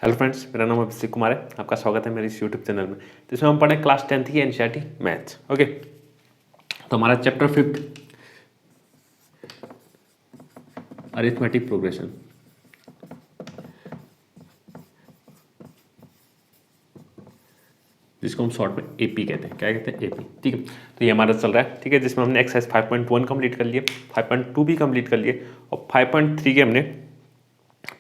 Hello friends, मेरा नाम अभिषेक कुमार है। आपका स्वागत है मेरे इस यूट्यूब चैनल में। तो इसमें हम पढ़ें क्लास 10th की एनसीईआरटी मैथ्स। ओके, तो हमारा चैप्टर 5 अरिथमेटिक प्रोग्रेशन, जिसको हम शॉर्ट में एपी कहते हैं। क्या कहते हैं? एपी। ठीक है, तो ये हमारा चल रहा है। ठीक है, जिसमें हमने एक्सरसाइज 5.1 कंप्लीट कर लिए, 5.2 भी कंप्लीट कर लिए और 5.3 के हमने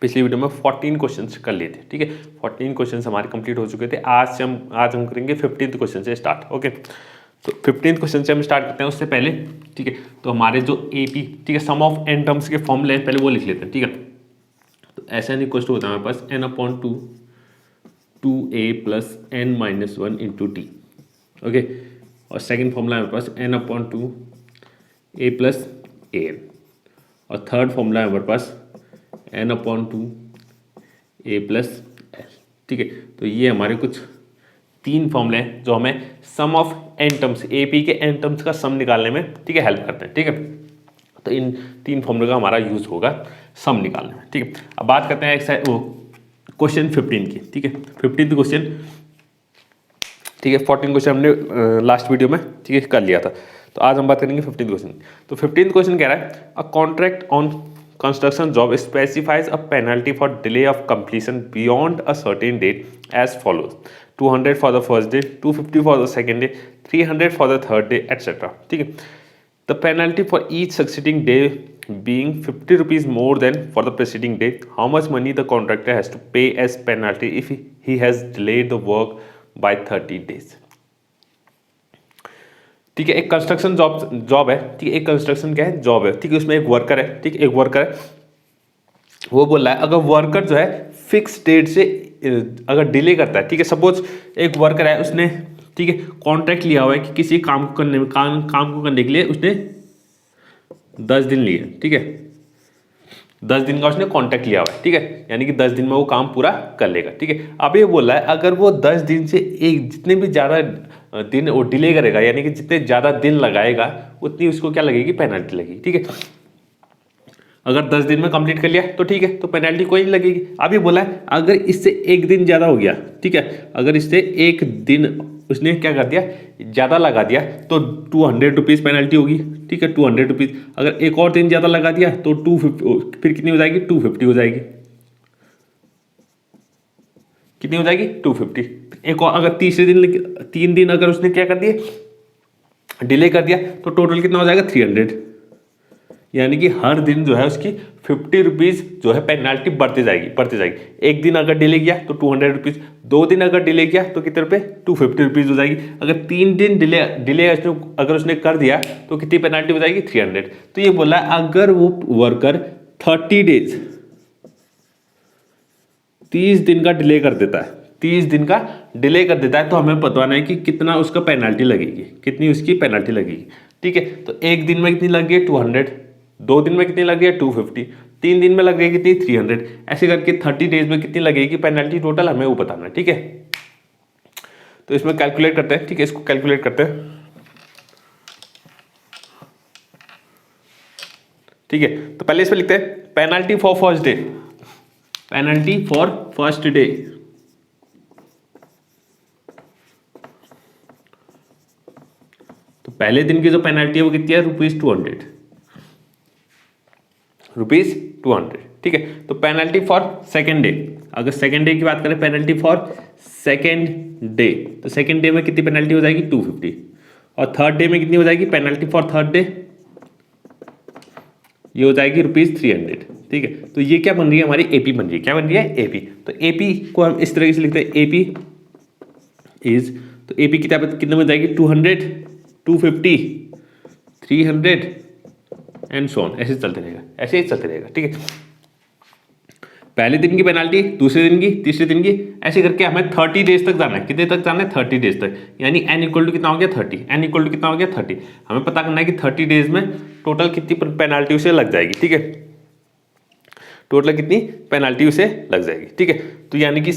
पिछली वीडियो में 14 क्वेश्चंस कर लिए थे। ठीक है, 14 क्वेश्चंस हमारे कंप्लीट हो चुके थे। आज हम करेंगे 15th क्वेश्चन से स्टार्ट। ओके, तो 15th क्वेश्चन से हम स्टार्ट करते हैं। उससे पहले ठीक है, तो हमारे जो एपी, ठीक है, सम ऑफ एन टर्म्स के फॉर्मूले पहले वो लिख लेते हैं। ठीक है, तो एस एन इक्वल टू होता है हमारे पास n/2 2a plus n minus 1 into T. Okay, और सेकेंड फॉर्मूला हमारे पास n/2 a प्लस an, और थर्ड फॉर्मूला है हमारे पास n/2 a प्लस l। ठीक है, तो ये हमारे कुछ तीन फॉर्मूले हैं जो हमें सम ऑफ एन टर्म्स, एपी के एन टर्म्स का सम निकालने में, ठीक है, हेल्प करते हैं। ठीक है, तो इन तीन फॉर्मूले का हमारा यूज होगा सम निकालने में। ठीक है, अब बात करते हैं क्वेश्चन 15 की। ठीक है, 15th क्वेश्चन, ठीक है, 14 क्वेश्चन हमने लास्ट वीडियो में, ठीक है, कर लिया था। तो आज हम बात करेंगे 15th क्वेश्चन। तो 15th क्वेश्चन कह रहा है a contract on construction job specifies a penalty for delay of completion beyond a certain date as follows: 200 for the first day, 250 for the second day, 300 for the third day, etc. ठीक है, the penalty for each succeeding day being 50 rupees more than for the preceding day. How much money the contractor has to pay as penalty if he has delayed the work by 30 days? ठीक है, एक construction job है। ठीक है, एक construction क्या है? Job है। ठीक है, उसमें एक वर्कर है। ठीक है, एक वर्कर है, वो बोल रहा है अगर वर्कर जो है फिक्स डेट से अगर डिले करता है, ठीक है, सपोज एक वर्कर है, उसने, ठीक है, कॉन्ट्रैक्ट लिया हुआ है कि किसी काम को करने में, काम को करने के लिए उसने 10 दिन लिए। ठीक है, 10 दिन का उसने कॉन्ट्रैक्ट लिया हुआ है। ठीक है, यानी कि 10 दिन में वो काम पूरा कर लेगा। ठीक है, अब ये बोल रहा है अगर वो 10 दिन से एक जितने भी ज़्यादा दिन वो डिले करेगा, यानी कि जितने ज़्यादा दिन लगाएगा उतनी उसको क्या लगेगी? पेनल्टी लगेगी। ठीक है, अगर 10 दिन में कंप्लीट कर लिया तो ठीक है, तो पेनल्टी कोई नहीं लगेगी। अब ये बोला है अगर इससे एक दिन ज़्यादा हो गया, ठीक है, अगर इससे एक दिन उसने क्या कर दिया? ज़्यादा लगा दिया तो 200 रुपीज़ पेनल्टी होगी। ठीक है, 200 रुपीज़। अगर एक और दिन ज़्यादा लगा दिया तो 250, फिर कितनी हो जाएगी? 250 हो जाएगी। कितनी हो जाएगी? 250। एक और अगर तीसरे दिन, 3 दिन अगर उसने क्या कर दिए? डिले कर दिया तो टोटल कितना हो जाएगा? 300। यानी कि हर दिन जो है उसकी 50 रुपीज़ जो है पेनल्टी बढ़ती जाएगी। एक दिन अगर डिले किया तो 200 रुपीज़, 2 दिन अगर डिले किया तो कितने रुपये? 250 रुपीज़ हो जाएगी। अगर 3 दिन डिले अगर उसने कर दिया तो कितनी पेनल्टी हो जाएगी? 300। तो ये बोला अगर वो वर्कर 30 डेज, 30 दिन का डिले कर देता है, 30 दिन का डिले कर देता है, तो हमें बताना है कि कितना उसका पेनल्टी लगेगी, कितनी उसकी पेनल्टी लगेगी। ठीक है, तो एक दिन में कितनी लग गई? 200। 2 दिन में कितनी लग गई? 250। 3 दिन में लग गई कितनी? 300। ऐसे करके 30 डेज में कितनी लगेगी पेनल्टी टोटल, हमें वो बताना है। ठीक है, तो इसमें कैलकुलेट करते हैं। ठीक है, इसको कैलकुलेट करते हैं। ठीक है, तो पहले इसमें लिखते हैं penalty for first day. Penalty for first day, तो पहले दिन की जो पेनल्टी है वो कितनी है? ₹200। ₹200। ठीक है, तो पेनल्टी फॉर सेकेंड डे, अगर सेकेंड डे की बात करें, पेनल्टी फॉर सेकेंड डे, तो सेकेंड डे में कितनी पेनल्टी हो जाएगी? 250। और थर्ड डे में कितनी हो जाएगी पेनल्टी फॉर थर्ड डे? ये हो जाएगी ₹300। ठीक है, तो ये क्या बन रही है? हमारी एपी बन रही है। क्या बन रही है? एपी। तो एपी को हम इस तरीके से लिखते हैं, एपी इज, तो एपी कितने में जाएगी? 200, 250, 300 एंड सो ऑन, ऐसे चलते रहेगा, ऐसे ही चलते रहेगा। ठीक है, पहले दिन की पेनल्टी, दूसरे दिन की, तीसरे दिन की, ऐसे करके हमें 30 डेज तक जाना है। कितने तक जाना है? 30 डेज तक। यानी n इक्वल टू कितना हो गया? 30। n इक्वल टू कितना हो गया? 30। हमें पता करना है कि 30 डेज में टोटल कितनी पेनल्टी उसे लग जाएगी। ठीक है, टोटल कितनी पेनल्टी उसे लग जाएगी, ठीक है। तो यानी कि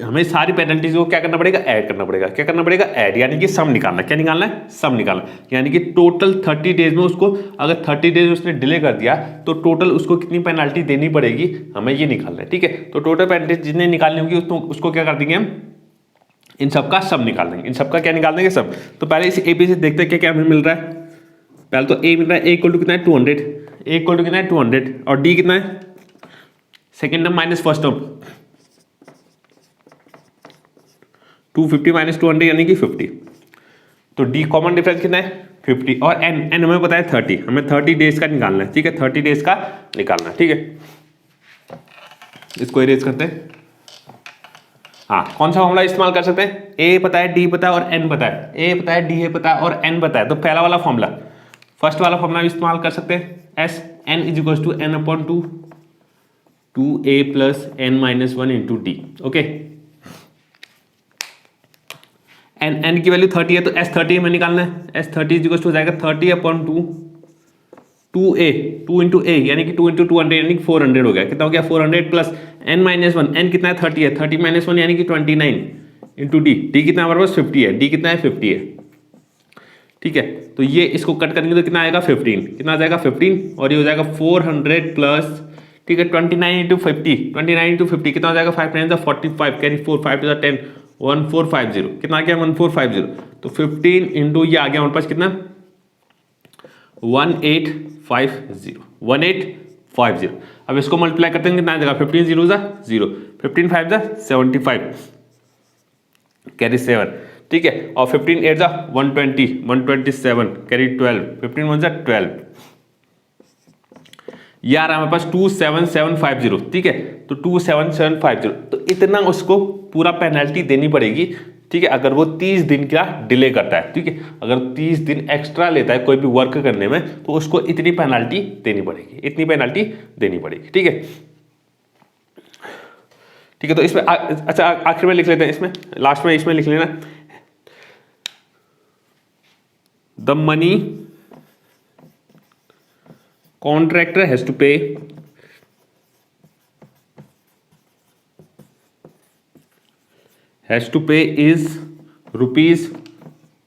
हमें सारी पेनल्टीज को क्या करना पड़ेगा, ऐड करना पड़ेगा। क्या करना पड़ेगा, ऐड, यानी कि सम निकालना। क्या निकालना है, सम निकालना। यानी कि टोटल 30 डेज में उसको, अगर 30 डेज उसने डिले कर दिया तो टोटल उसको कितनी पेनल्टी देनी पड़ेगी, हमें ये निकालना है, ठीक है। तो टोटल पेनल्टी जितने निकालनी होगी उसको क्या कर देंगे हम, इन सबका सम निकाल देंगे। इन सबका क्या निकाल देंगे, सम। तो पहले इस ए से देखते हैं क्या क्या हमें मिल रहा है। पहले तो ए मिल रहा है, ए इक्वल टू कितना है 200, ए इक्वल टू कितना है 200, और डी कितना है, second term minus first term, 250 minus 200 यानी कि 50। तो डी कॉमन डिफरेंस कितना है 50, और एन हमें पता है 30, हमें 30 डेज का निकालना है, ठीक है। 30 डेज का निकालना है, ठीक है। इसको इरेज करते हैं। हाँ, कौन सा फॉर्मूला इस्तेमाल कर सकते हैं, ए पता है, डी पता है और एन पता है। ए पता है, डी पता है और एन पता है, तो पहला वाला फॉर्मूला, फर्स्ट वाला फॉर्मूला इस्तेमाल कर सकते हैं। S n is equal to n upon 2 a plus N minus 1 into d, okay. N की वैल्यू 30 है तो एस 30 में निकालना है। एस 30 इज इक्वल टू हो जाएगा 30 अपॉन 2 ए, 2 इंटू ए यानी कि 2 इंटू 200 यानी कि 400 हो गया। कितना हो गया 400 प्लस एन माइनस 1, एन कितना है 30 है, 30 माइनस 1 यानी कि 29 इंटू डी, डी कितना हमारे पास 50 है, डी कितना है 50 है, ठीक है। तो ये इसको कट करेंगे तो कितना आएगा 15, कितना आ जाएगा 15, और ये हो जाएगा 400 प्लस, ठीक है, 29 इंटू 50, 29 इंटू 50 कितना हो जाएगा 5 9 45, कैरी 4 5 टू 10, 1450, कितना आ गया 1450। तो 15 इंटू ये आ गया हमारे पास कितना 1850। अब इसको मल्टीप्लाई करते हैं कितना आ जाएगा 15 0 ज़ा 0, 15 5 ज़ा 75, कैरी 7, ठीक है। और 15 8 ज़ा 120, 127, कैरी 12, 15 1 ज़ा 12, ये आ रहा है हमारे पास 27750, ठीक है। तो 27750, तो इतना उसको पूरा पेनल्टी देनी पड़ेगी, ठीक है, अगर वो 30 दिन का डिले करता है, ठीक है। अगर 30 दिन एक्स्ट्रा लेता है कोई भी वर्क करने में तो उसको इतनी पेनल्टी देनी पड़ेगी, इतनी पेनल्टी देनी पड़ेगी, ठीक है, ठीक है। तो इसमें अच्छा आखिर में लिख लेते हैं, इसमें लास्ट में इसमें लिख लेना, the money contractor has to pay is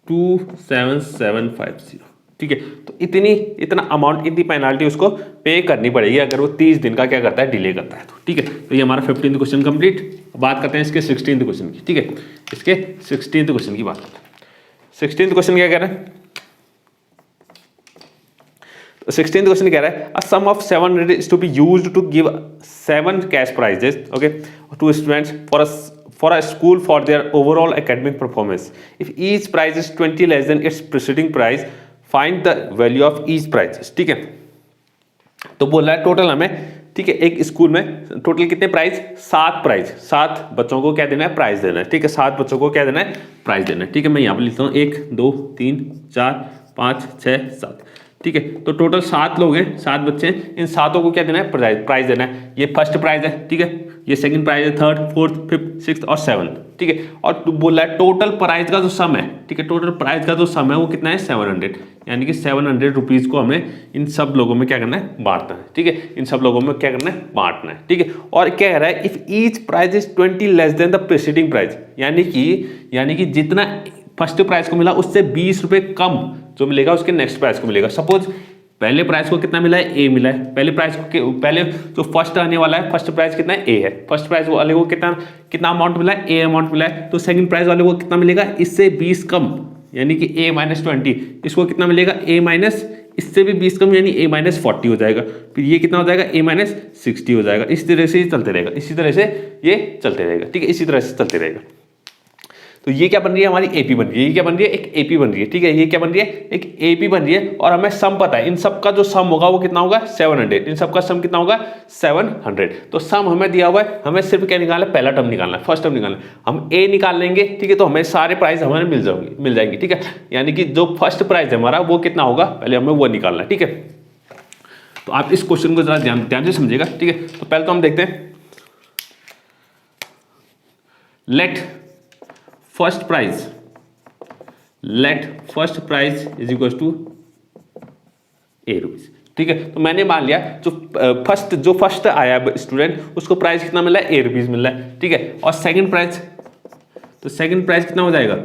₹27750, ठीक है। तो इतना अमाउंट, इतनी पेनाल्टी उसको पे करनी पड़ेगी अगर वो 30 दिन का क्या करता है, डिले करता है, तो ठीक है। तो ये हमारा 15th क्वेश्चन कंप्लीट। बात करते हैं इसके 16th क्वेश्चन की, ठीक है। इसके 16th क्वेश्चन की बात करते हैं। 16th क्वेश्चन क्या कह रहा है, 16th क्वेश्चन कह रहा है a sum of 700 is to be used to give 7 cash prizes, okay, to students for a school for their overall academic performance. If each prize is 20 less than its preceding prize, find the value of each prize, ठीक है। तो बोल रहा है total हमें, ठीक है, एक स्कूल में टोटल कितने प्राइज, 7 प्राइज, 7 बच्चों को क्या देना है, प्राइज देना है, ठीक है। 7 बच्चों को क्या देना है, प्राइज देना है, ठीक है। मैं यहाँ पर लिखता हूँ 1 2 3 4 5 6 7, ठीक है। तो टोटल 7 लोग हैं, 7 बच्चे हैं, इन 7 को क्या देना है, प्राइज देना है। ये फर्स्ट प्राइज है, ठीक है, ये सेकंड प्राइज है, थर्ड फोर्थ फिफ्थ सिक्स्थ और 7th, ठीक है। और बोल रहा है टोटल प्राइज का जो सम है, ठीक है, टोटल प्राइज का जो सम है वो कितना है 700, यानी कि 700 रुपीज़ को हमें इन सब लोगों में क्या करना है, बांटना है, ठीक है। इन सब लोगों में क्या करना है, बांटना है, ठीक है। और क्या कह रहा है, if each prize is 20 less than the preceding prize, यानी कि जितना फर्स्ट प्राइज को मिला उससे 20 रुपये कम जो मिलेगा उसके नेक्स्ट प्राइज को मिलेगा। सपोज पहले प्राइज को कितना मिला है, ए मिला है, पहले जो फर्स्ट आने वाला है, फर्स्ट प्राइज कितना है, ए है, फर्स्ट प्राइज वाले को कितना अमाउंट मिला है, ए अमाउंट मिला है। तो सेकंड प्राइज वाले को कितना मिलेगा, इससे 20 कम, यानी कि ए माइनस 20, इसको कितना मिलेगा, ए माइनस इससे भी 20 कम, यानी ए माइनस 40 हो जाएगा। फिर ये कितना हो जाएगा, ए माइनस 60 हो जाएगा। इस तरह से ये चलते रहेगा, इसी तरह से ये चलते रहेगा, ठीक है, इसी तरह से चलते रहेगा। तो ये क्या बन रही है, हमारी एपी बन रही है, ये क्या बन रही है, एक एपी बन रही है, ठीक है। ये क्या बन रही है, एक एपी बन रही है, और हमें सम पता है, इन सब का जो सम होगा वो कितना होगा 700, इन सब का सम कितना होगा 700। तो सम हमें दिया हुआ है, हमें सिर्फ क्या निकालना है, पहला टर्म निकालना है, फर्स्ट टर्म निकालना है। हम ए निकाल लेंगे, ठीक है, तो हमें सारे प्राइस हमें मिल जाएंगे, ठीक है। यानी कि जो फर्स्ट प्राइस है हमारा वो कितना होगा, पहले हमें वो निकालना है, ठीक है। तो आप इस क्वेश्चन को जरा ध्यान से समझिएगा, ठीक है। तो पहले तो हम देखते हैं, let first prize is equal to a rupees, ठीक है। तो मैंने मान लिया जो फर्स्ट आया स्टूडेंट उसको प्राइस कितना मिला है, ₹8 मिल रहा है, ठीक है। और सेकंड प्राइस, तो सेकंड प्राइस कितना हो जाएगा,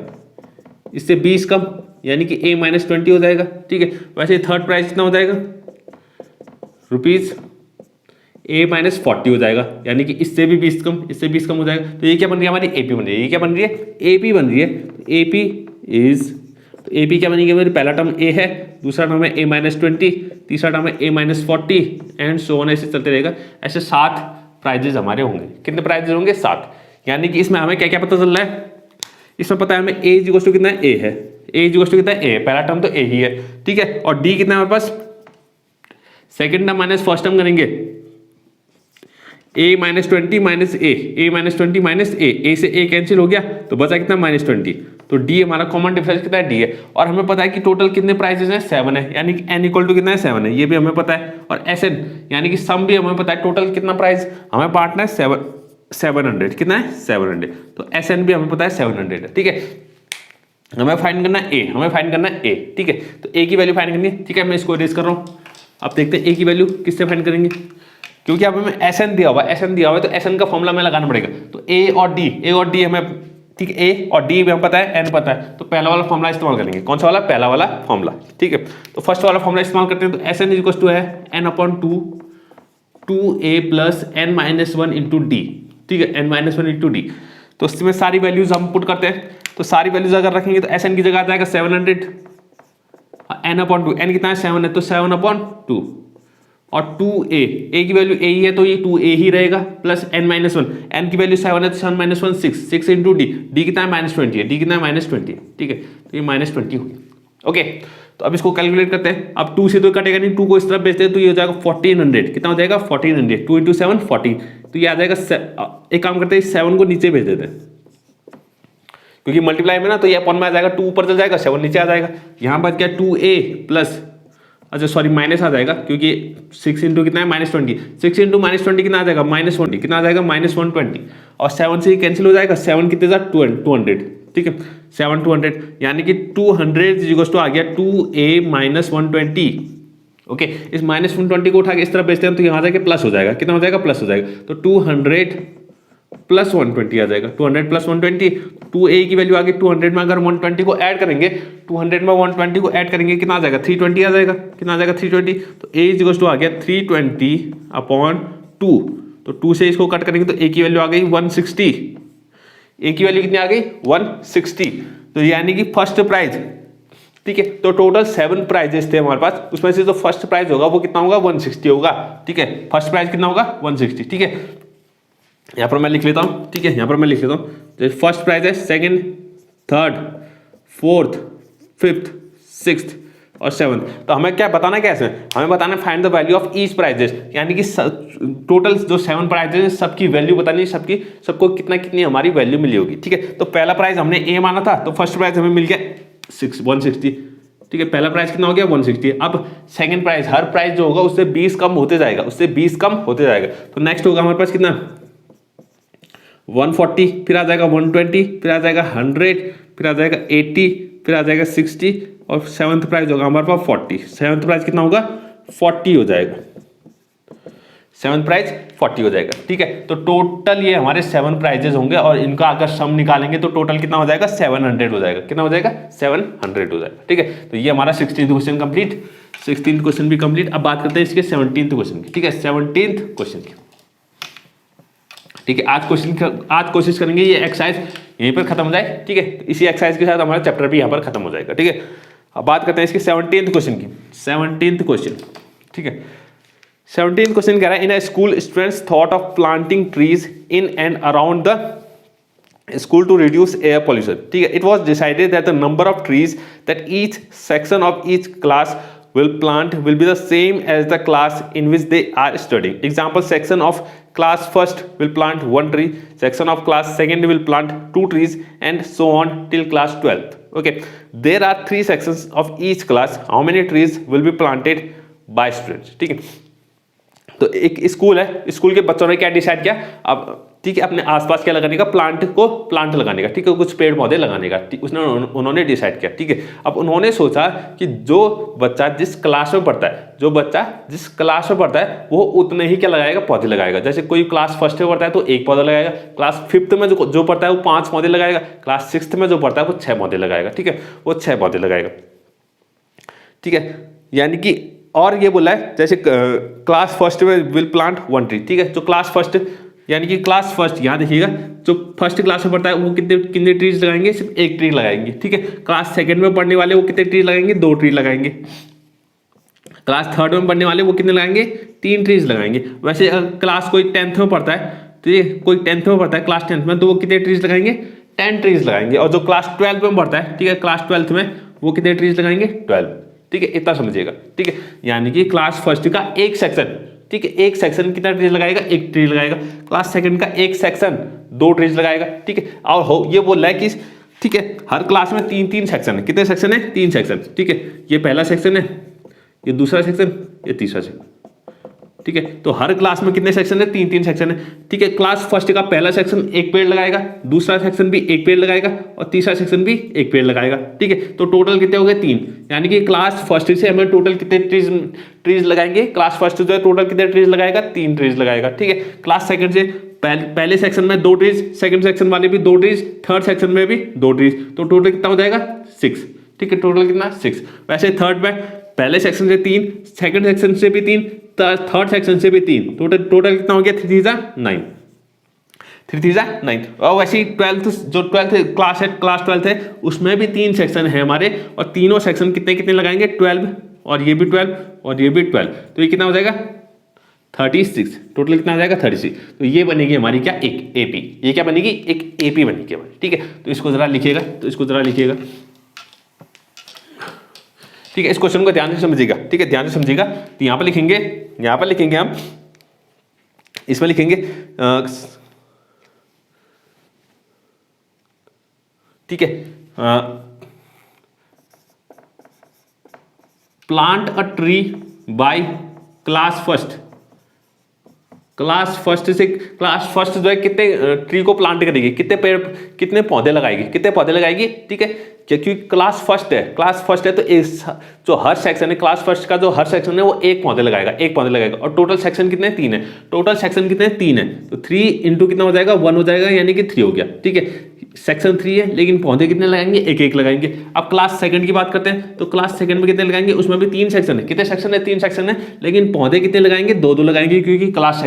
इससे 20 कम, यानी कि A-20 हो जाएगा, ठीक है। वैसे थर्ड प्राइस कितना हो जाएगा, ₹A-40 हो जाएगा, यानी कि इससे भी 20 कम, इससे 20 कम हो जाएगा। तो ये क्या बन रही है हमारी, AP बन रही है। ये क्या बन रही है, AP बन रही है। तो AP क्या बनेगी मेरी, पहला टर्म A है, दूसरा टर्म है A-20, तीसरा टर्म है A-40 एंड सो ऑन, ऐसे चलते रहेगा। ऐसे 7 प्राइजेज हमारे होंगे। कितने प्राइजेज होंगे, 7। यानी कि इसमें हमें क्या क्या पता चल रहा है, इसमें पता है हमें A इक्वल टू कितना है, A है, A इक्वल टू कितना है, A, पहला टर्म तो A ही है, ठीक है। और D कितना है हमारे पास, second term minus first term करेंगे, A-20 minus A, A-20 minus A से A कैंसिल हो गया तो बचा कितना, -20। तो D हमारा कॉमन डिफरेंस कितना है, D है। और हमें पता है कि टोटल कितने प्राइजेस हैं, 7 है, यानी कि N इक्वल टू कितना है, 7 है, ये भी हमें पता है। और SN यानी कि सम भी हमें पता है, टोटल कितना प्राइस हमें बांटना है, 700, कितना है, 700। तो SN भी हमें पता है 700 है, ठीक है। हमें फाइंड करना है A, हमें फाइंड करना है A, ठीक है। तो A की वैल्यू फाइंड करनी है, ठीक है। मैं इसको इरेज कर रहा हूँ। अब देखते हैं A की वैल्यू किससे फाइंड करेंगे, क्योंकि अब हमें SN दिया हुआ है, तो SN का फॉर्मूला हमें लगाना पड़ेगा। तो A और D हमें, ठीक है, A और D भी हमें पता है, N पता है, तो पहला वाला फॉर्मूला इस्तेमाल करेंगे। कौन सा वाला, पहला वाला फॉर्मूला, ठीक है। तो फर्स्ट वाला फॉर्मूला इस्तेमाल करते हैं। तो SN इक्वल टू है N/2 2A plus N-1 into D, ठीक है, N-1 इंटू D। तो इसमें सारी वैल्यूज हम पुट करते हैं। तो सारी वैल्यूज अगर रखेंगे तो SN की जगह आ जाएगा 700, N/2, N कितना है, 7 है, तो 7/2 और 2A, A की वैल्यू A ही है, तो ये 2A ही रहेगा, प्लस N-1, N की वैल्यू 7 है, तो 7 - 1 6 इंटू D कितना है, -20 है, D कितना है, -20, ठीक है। तो ये -20 हो गया, ओके। तो अब इसको कैलकुलेट करते हैं। अब 2 से तो कटेगा नहीं, 2 को इस तरफ भेजते हैं, तो ये हो जाएगा 1400, कितना हो जाएगा, 1400, 2 × 7 14। तो ये आ जाएगा, एक काम करते हैं, 7 को नीचे भेज देते हैं, क्योंकि मल्टीप्लाई में ना, तो ये अपन में आ जाएगा, 2 ऊपर चल जाएगा, 7 नीचे आ जाएगा। यहाँ पर क्या 2A प्लस, अच्छा सॉरी माइनस आ जाएगा, क्योंकि 6 इंटू कितना है, -20, 6 इंटू -20 कितना आ जाएगा, -20, कितना आ जाएगा, -120। और 7 से ही कैंसिल हो जाएगा, 7 कितने जा 200, ठीक है, 7 200, यानी कि 200 इक्वल टू आ गया 2A - 120, ओके। इस -120 को उठा के इस तरफ भेजते हैं, तो यहाँ जाके प्लस हो जाएगा, कितना हो जाएगा, प्लस हो जाएगा। तो 200 प्लस 120 आ जाएगा, 200 प्लस 120, 2A की वैल्यू आ गई 200 में, अगर 120 को ऐड करेंगे, 200 में 120 को ऐड करेंगे, कितना आ जाएगा, 320 आ जाएगा, कितना आ जाएगा, 320। तो A इक्वल टू आ गया 320/2, तो 2 से इसको कट करेंगे तो A की वैल्यू आ गई 160, A की वैल्यू कितनी आ गई, 160। तो यानी कि फर्स्ट प्राइज, ठीक है। तो टोटल 7 प्राइजेस थे हमारे पास, उसमें से जो फर्स्ट प्राइज होगा वो कितना होगा, 160 होगा, ठीक है। फर्स्ट प्राइज कितना होगा, 160, ठीक है। यहाँ पर मैं लिख लेता हूँ, ठीक है, यहाँ पर मैं लिख लेता हूँ। तो फर्स्ट प्राइज है, second, third, fourth, fifth, sixth और 7th। तो हमें क्या बताना, कैसे हमें बताना find the value of each prizes, यानी कि टोटल जो 7 प्राइजेस हैं सबकी वैल्यू बतानी है, सबको कितनी हमारी वैल्यू मिली होगी, ठीक है। तो पहला प्राइज हमने A माना था, तो फर्स्ट प्राइज हमें मिल गया 160, ठीक है। पहला प्राइस कितना हो गया, 160। अब सेकंड प्राइस, हर प्राइस जो होगा उससे 20 कम होते जाएगा, तो नेक्स्ट होगा हमारे पास कितना, 140, फिर आ जाएगा 120, फिर आ जाएगा 100, फिर आ जाएगा 80, फिर आ जाएगा 60 और 7th प्राइस होगा हमारे पास 40। 7th प्राइस कितना होगा, 40 हो जाएगा, 7th प्राइस 40 हो जाएगा, ठीक है। तो टोटल ये हमारे 7 प्राइजेस होंगे और इनका अगर सम निकालेंगे तो टोटल कितना हो जाएगा, 700 हो जाएगा, कितना हो जाएगा, 700 हो जाएगा, ठीक है। तो ये हमारा 16th question complete, 16th question भी कंप्लीट। अब बात करते हैं इसके 17th क्वेश्चन की, ठीक है, 17th क्वेश्चन की, ठीक है। आज कोशिश करेंगे ये एक्सरसाइज यहीं पर खत्म हो जाए, ठीक है। तो इसी एक्सरसाइज के साथ हमारा चैप्टर भी यहाँ पर खत्म हो जाएगा, ठीक है। अब बात करते हैं इसके 17th क्वेश्चन की, 17th क्वेश्चन, ठीक है। 17th क्वेश्चन कह रहा है, in a school students thought of planting trees in and around the school to reduce air pollution, ठीक है। It was decided that the number of trees that each section of each class will be the same as the class in which they are studying. Example, section of class first will plant 1 tree, section of class second will plant 2 trees and so on till class 12th. Okay, there are 3 sections of each class. How many trees will be planted by students? ठीक है। तो एक school है, school के बच्चों ने क्या decide किया, अब ठीक है, अपने आसपास क्या लगाने का, प्लांट लगाने का, ठीक है, कुछ पेड़ पौधे लगाने का, ठीक, उसने उन्होंने डिसाइड किया। ठीक है, अब उन्होंने सोचा कि जो बच्चा जिस क्लास में पढ़ता है वो उतने ही क्या लगाएगा, पौधे लगाएगा। जैसे कोई क्लास फर्स्ट में पढ़ता है तो 1 पौधा लगाएगा, क्लास 5th में जो पढ़ता है वो 5 पौधे लगाएगा, क्लास 6th में जो पढ़ता है वो 6 पौधे लगाएगा। ठीक है, वो 6 पौधे लगाएगा। ठीक है, यानी कि और ये बोला है जैसे क्लास फर्स्ट में विल प्लांट 1 ट्री। ठीक है, जो क्लास फर्स्ट यानी कि क्लास फर्स्ट, यहाँ देखिएगा, जो फर्स्ट क्लास में पढ़ता है वो कितने ट्रीज लगाएंगे, सिर्फ 1 ट्री लगाएंगे। ठीक है, क्लास सेकंड में पढ़ने वाले वो कितने ट्री लगाएंगे, 2 ट्री लगाएंगे। क्लास थर्ड में पढ़ने वाले वो कितने लगाएंगे, 3 ट्रीज लगाएंगे। वैसे क्लास कोई 10th में पढ़ता है, तो ये कोई 10th में पढ़ता है, क्लास 10th में, तो वो कितने ट्रीज लगाएंगे, 10 ट्रीज लगाएंगे। और जो क्लास 12th में पढ़ता है, ठीक है, क्लास 12th में वो कितने ट्रीज लगाएंगे, 12। ठीक है, इतना समझिएगा। ठीक है, यानी कि क्लास फर्स्ट का एक सेक्शन, ठीक है, एक सेक्शन कितना ट्रीज लगाएगा, 1 ट्री लगाएगा। क्लास सेकंड का एक सेक्शन 2 ट्रीज लगाएगा। ठीक है, और ये बोल रहा है कि ठीक है हर क्लास में 3-3 सेक्शन है। कितने सेक्शन है, 3 सेक्शन। ठीक है, ये पहला सेक्शन है, ये दूसरा सेक्शन, ये तीसरा सेक्शन। ठीक है, तो हर क्लास में कितने सेक्शन है, 3-3 सेक्शन है। ठीक है, क्लास फर्स्ट का पहला सेक्शन 1 पेड़ लगाएगा, दूसरा सेक्शन भी 1 पेड़ लगाएगा और तीसरा सेक्शन भी 1 पेड़ लगाएगा। ठीक है, तो टोटल कितने हो गए, 3। यानी कि क्लास फर्स्ट से हमें टोटल कितने ट्रीज लगाएंगे, क्लास फर्स्ट जो है टोटल कितने ट्रीज लगाएगा, 3 ट्रीज लगाएगा। ठीक है, क्लास सेकंड से पहले सेक्शन में 2 ट्रीज, सेकंड सेक्शन वाले भी 2 ट्रीज, थर्ड सेक्शन में भी 2 ट्रीज, तो टोटल कितना हो जाएगा, 6। ठीक है, टोटल कितना, 6। वैसे थर्ड में पहले सेक्शन से 3, सेकंड सेक्शन से भी 3, थर्ड सेक्शन से भी 3, टोटल कितना हो गया, 3 3 9। 3 3 9। और वैसे 12th क्लास है, क्लास 12th है, उसमें भी 3 सेक्शन है हमारे, और तीनों सेक्शन कितने कितने लगाएंगे, 12, और ये भी 12 और ये भी 12, तो ये कितना हो जाएगा, 36। टोटल कितना आ जाएगा, 36। तो ये बनेगी हमारी क्या, एक एपी। ये क्या बनेगी, एक एपी बनेगी हमारी। ठीक है, तो इसको जरा लिखिएगा, ठीक है, इस क्वेश्चन को ध्यान से समझिएगा। ठीक है, ध्यान से समझिएगा। तो यहाँ पर लिखेंगे हम, इसमें लिखेंगे ठीक है, plant a tree bye class first से क्लास फर्स्ट जो है कितने ट्री को प्लांट करेगी, कितने पौधे लगाएगी। ठीक है, क्योंकि क्लास फर्स्ट है तो जो हर सेक्शन है, क्लास फर्स्ट का जो हर सेक्शन है वो 1 पौधे लगाएगा, और टोटल सेक्शन कितने, 3 है। तो 3 इंटू कितना हो जाएगा, 1 हो जाएगा, यानी कि 3 हो गया। ठीक है, सेक्शन 3 है, लेकिन पौधे कितने लगाएंगे, 1-1 लगाएंगे। अब क्लास सेकंड की बात करते हैं, तो क्लास सेकंड में कितने लगाएंगे, उसमें भी 3 सेक्शन है। कितने सेक्शन है, 3 सेक्शन है, लेकिन पौधे कितने लगाएंगे, 2-2 लगाएंगे, क्योंकि क्लास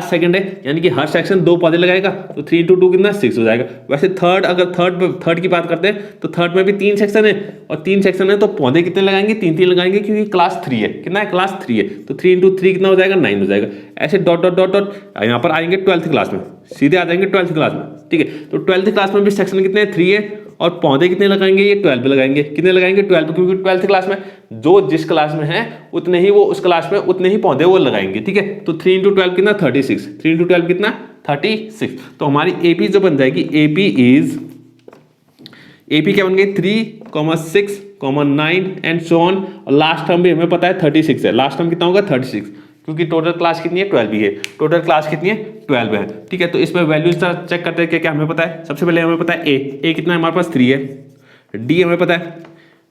सेकंड है, यानी कि हर सेक्शन 2 पौधे लगाएगा, तो 3 इंटू 2 कितना, 6 हो जाएगा। वैसे थर्ड की बात करते हैं, तो थर्ड में भी 3 सेक्शन है, और 3 सेक्शन है, तो पौधे कितने लगाएंगे, 3-3 लगाएंगे, क्योंकि क्लास 3 है। कितना है, क्लास 3 है, तो 3 इंटू 3 कितना हो जाएगा, 9 हो जाएगा। ऐसे डॉट डॉट डॉट डॉट यहाँ पर आएंगे 12th क्लास में, सीधे आ जाएंगे 12th क्लास में। ठीक है, तो 12th क्लास में भी सेक्शन कितने, 3 है, और पौधे कितने लगाएंगे, ये 12 लगाएंगे। कितने लगाएंगे, 12, क्योंकि 12th क्लास में जो जिस क्लास में है उतने ही वो उस क्लास में उतने ही पौधे वो लगाएंगे। ठीक है, तो 3 इंटू 12 कितना, 36। 3 इंटू 12 कितना, 36। तो हमारी एपी जो बन जाएगी, एपी क्या बन गई, 3, 6, 9 एंड सो ऑन। और लास्ट टर्म भी हमें पता है 36 है। लास्ट टर्म कितना होगा, 36, क्योंकि टोटल क्लास कितनी है, 12 ही है। टोटल क्लास कितनी है, 12 है। ठीक है, तो इसमें वैल्यूज चेक करते हैं, क्या हमें पता है। सबसे पहले हमें पता है ए कितना है हमारे पास, 3 है। डी हमें पता है,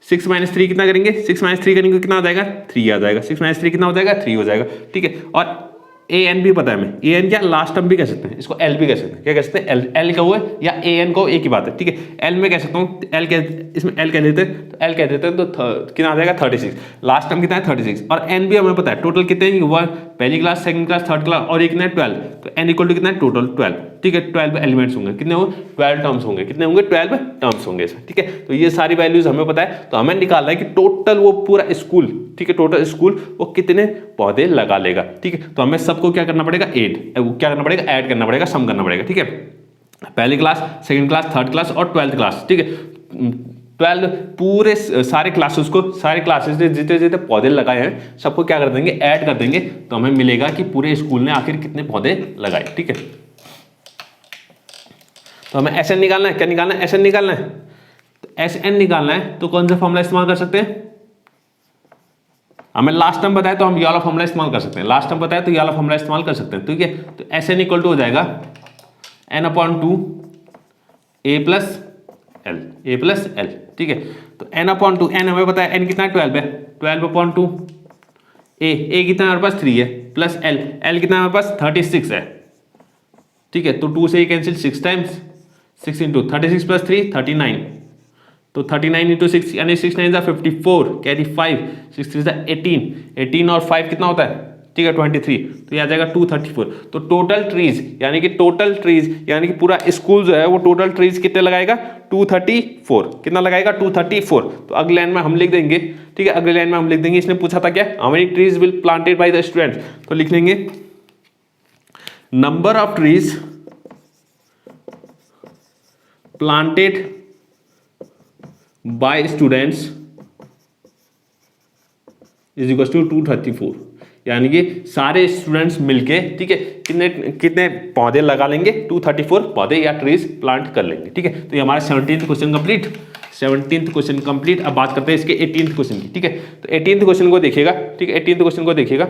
6 - 3 कितना करेंगे, 6 - 3 करेंगे कितना आ जाएगा, 3 आ जाएगा। 6 - 3 कितना हो जाएगा, 3 हो जाएगा। ठीक है, और ए एन भी पता है हमें, ए एन क्या लास्ट टर्म भी कह सकते हैं, इसको एल भी कह सकते हैं। क्या कह सकते हैं, एल का हुआ या ए एन को, एक ही बात है। ठीक है, एल में कह सकता हूँ, इसमें एल कह देते हैं, तो एल कह देते हैं, तो कितना आ जाएगा, 36। लास्ट टर्म कितना है, 36। और एन भी हमें पता है, टोटल कितने हुआ, पहली class, second class, third class, और एक कितना है, 12। तो एन इक्वल टू कितना है, टोटल 12। ठीक है, 12 एलिमेंट्स होंगे, कितने होंगे, 12 टर्म्स होंगे। कितने होंगे, 12 टर्म्स होंगे इसमें। ठीक है, तो ये सारी वैल्यूज हमें पता है, तो हमें निकालना है कि टोटल वो पूरा स्कूल, ठीक है, टोटल स्कूल वो कितने पौधे लगा लेगा। ठीक है, तो हमें सबको क्या करना पड़ेगा, क्या करना पड़ेगा, ऐड करना पड़ेगा, सम करना पड़ेगा। ठीक है, पहली class, second class, third class और 12th क्लास। ठीक है, 12 पूरे सारे क्लासेस ने जितने पौधे लगाए हैं सबको क्या कर देंगे, ऐड कर देंगे, तो हमें मिलेगा कि पूरे स्कूल ने आखिर कितने पौधे लगाए। ठीक है, तो हमें एस एन निकालना है, क्या निकालना है, एस एन निकालना है। तो एस एन निकालना है, तो कौन सा फॉर्मूला इस्तेमाल कर सकते हैं, हमें लास्ट टाइम बताया तो हम ये वाला फॉर्मूला इस्तेमाल कर सकते हैं। ठीक है, तो एस एन इक्वल टू हो जाएगा n/2 a+l, ठीक है। तो n/2 n हमें पता है n कितना 12 है, 12/2 a कितना हमारे पास 3 है प्लस l कितना हमारे पास 36 है, ठीक है। तो 2 से ही कैंसिल 6 टाइम्स 6 इंटू 36 प्लस 3 39, तो 39 इंटू 6 यानी 6 9 54 कैरी 5 6 3 18 और 5 कितना होता है, ठीक है 23, तो ये आ जाएगा 234। तो टोटल ट्रीज यानी कि पूरा स्कूल जो है वो टोटल ट्रीज कितने लगाएगा 234, कितना लगाएगा 234। तो अगले लाइन में हम लिख देंगे, ठीक है, अगले लाइन में हम लिख देंगे, इसने पूछा था क्या how many trees will planted by the students, तो लिख लेंगे number of trees planted by students is equal to 234, यानी कि सारे स्टूडेंट्स मिलके, ठीक है, कितने पौधे लगा लेंगे 234 पौधे या ट्रीज प्लांट कर लेंगे, ठीक है। तो ये हमारा 17th क्वेश्चन कंप्लीट। अब बात करते हैं इसके 18th क्वेश्चन की, ठीक है। तो 18th क्वेश्चन को देखिएगा, ठीक है, 18th क्वेश्चन को देखिएगा,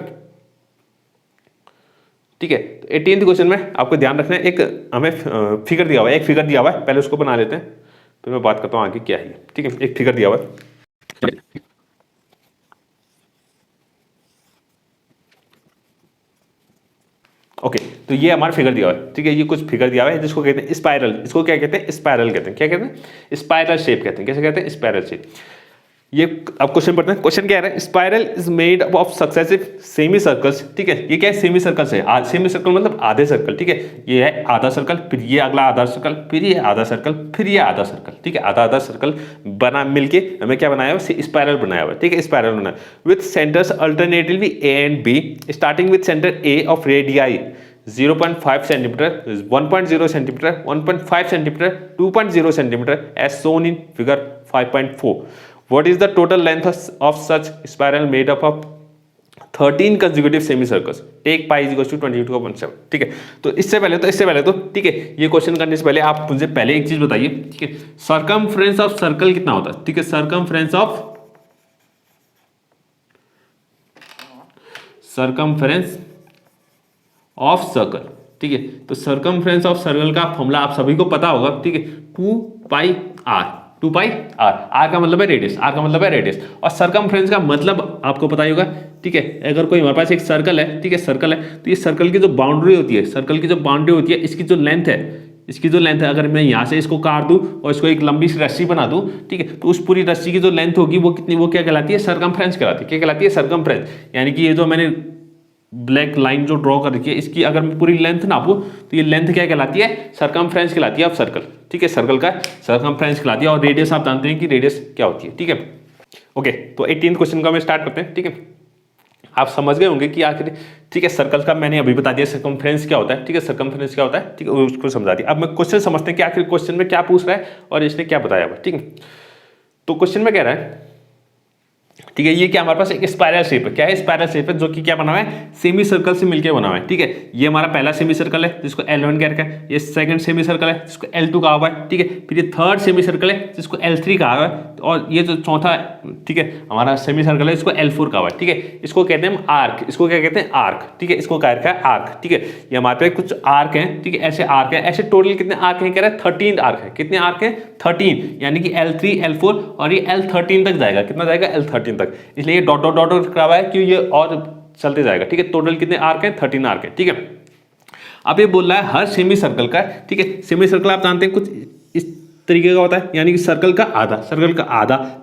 ठीक है। तो 18th क्वेश्चन में आपको ध्यान रखना है, एक हमें फिगर दिया हुआ है, पहले उसको बना लेते हैं फिर मैं बात करता हूँ आगे क्या है, ठीक है। एक फिगर दिया हुआ है, ओके, तो ये हमारा फिगर दिया हुआ है, ठीक है। ये कुछ फिगर दिया हुआ है जिसको कहते हैं स्पाइरल, इसको क्या कहते हैं स्पाइरल कहते हैं, क्या कहते हैं स्पाइरल शेप कहते हैं, कैसे कहते हैं स्पाइरल शेप। ये अब क्वेश्चन पढ़ते हैं, क्वेश्चन क्या है, spiral is made up of successive semi circles, ठीक है। ये क्या है सेमी सर्कल्स है, सेमी सर्कल मतलब आधे सर्कल, ठीक है। ये है आधा सर्कल, फिर ये अगला आधा सर्कल, फिर ये आधा सर्कल, फिर ये आधा सर्कल, ठीक है। आधा सर्कल बना मिलके हमें क्या बनाया हुआ है स्पाइरल बनाया हुआ है, ठीक है, स्पाइरल बनाया with centres alternatively A and be starting with centre A of radii 0.5 centimetre, 1.0 centimetre, 1.5 centimetre, 2.0 centimetre as shown in figure 5.4. What is the total length of such spiral made up of 13 consecutive semicircles? Take pi is equals to 22.7, ठीक है। तो इससे पहले तो ठीक है, ये question करने से पहले आप मुझे पहले एक चीज बताइए, ठीक है, सर्कमफ्रेंस ऑफ सर्कल कितना होता है, ठीक है, सर्कमफ्रेंस ऑफ सर्कल, ठीक है। तो सर्कमफ्रेंस ऑफ सर्कल का फॉर्मूला आप सभी को पता होगा, ठीक है, 2 पाई आर का मतलब है रेडियस, और सर्कमफ्रेंस का मतलब आपको पता ही होगा, ठीक है। अगर कोई हमारे पास एक सर्कल है, ठीक है, सर्कल है, तो ये सर्कल की जो बाउंड्री होती है, इसकी जो लेंथ है, अगर मैं यहाँ से इसको काट दूं और इसको एक लंबी सी रस्सी बना दूं, ठीक है, तो उस पूरी रस्सी की जो लेंथ होगी वो कितनी, वो क्या कहलाती है सर्कमफ्रेंस कहलाती है, क्या कहलाती है सर्कमफ्रेंस। यानी कि ये जो मैंने ब्लैक लाइन जो ड्रॉ कर रखी है, इसकी अगर मैं पूरी लेंथ नापूं तो ये लेंथ क्या कहलाती है सर्कमफ्रेंस कहलाती है ऑफ सर्कल, ठीक है, सर्कल का सर्कमफ्रेंस कहलाती है। और रेडियस आप जानते हैं कि रेडियस क्या होती है, ठीक है। ओके, तो 18th क्वेश्चन का हम स्टार्ट करते हैं, ठीक है। आप समझ गए होंगे कि आखिर, ठीक है, सर्कल का मैंने अभी बता दिया सर्कमफ्रेंस क्या होता है, ठीक है, सर्कमफ्रेंस क्या होता है, ठीक है, उसको समझा दिया। अब मैं क्वेश्चन समझते हैं कि आखिर क्वेश्चन में क्या पूछ रहा है और इसने क्या बताया हुआ, ठीक है। तो क्वेश्चन में कह रहा है, ठीक है, ये क्या हमारे पास एक स्पाइरल शेप है, क्या है स्पाइरल शेप है जो कि क्या बना हुआ है सेमी सर्कल से मिलकर बना हुआ है, ठीक है। ये हमारा पहला सेमी सर्कल है जिसको L1 कह रखा है, ये सेकंड सेमी सर्कल है जिसको L2 कहा हुआ है, ठीक है। फिर ये थर्ड सेमी सर्कल है जिसको L3 कहा हुआ है, और ये जो चौथा, ठीक है, हमारा सेमी सर्कल है इसको L4 कहा हुआ है, ठीक है। इसको कहते हैं आर्क, इसको क्या कहते हैं आर्क, ठीक है, इसको कह रखा है आर्क, ठीक है। ये हमारे पे कुछ आर्क हैं, ठीक है, ऐसे आर्क है, ऐसे टोटल कितने आर्क हैं, कह रहा है 13 आर्क है, कितने आर्क हैं 13, यानी कि L3 L4 और ये L13 तक जाएगा, कितना जाएगा L13 तक, इसलिए डॉट डॉट डॉट करा हुआ है कि ये और चलते जाएगा, ठीक है। टोटल कितने आर्क हैं 13 आर्क हैं, ठीक है। अब ये बोल रहा है हर सेमी सर्कल का, ठीक है, सेमी सर्कल आप जानते हैं कुछ इस तरीके का होता है, यानी कि सर्कल का आधा,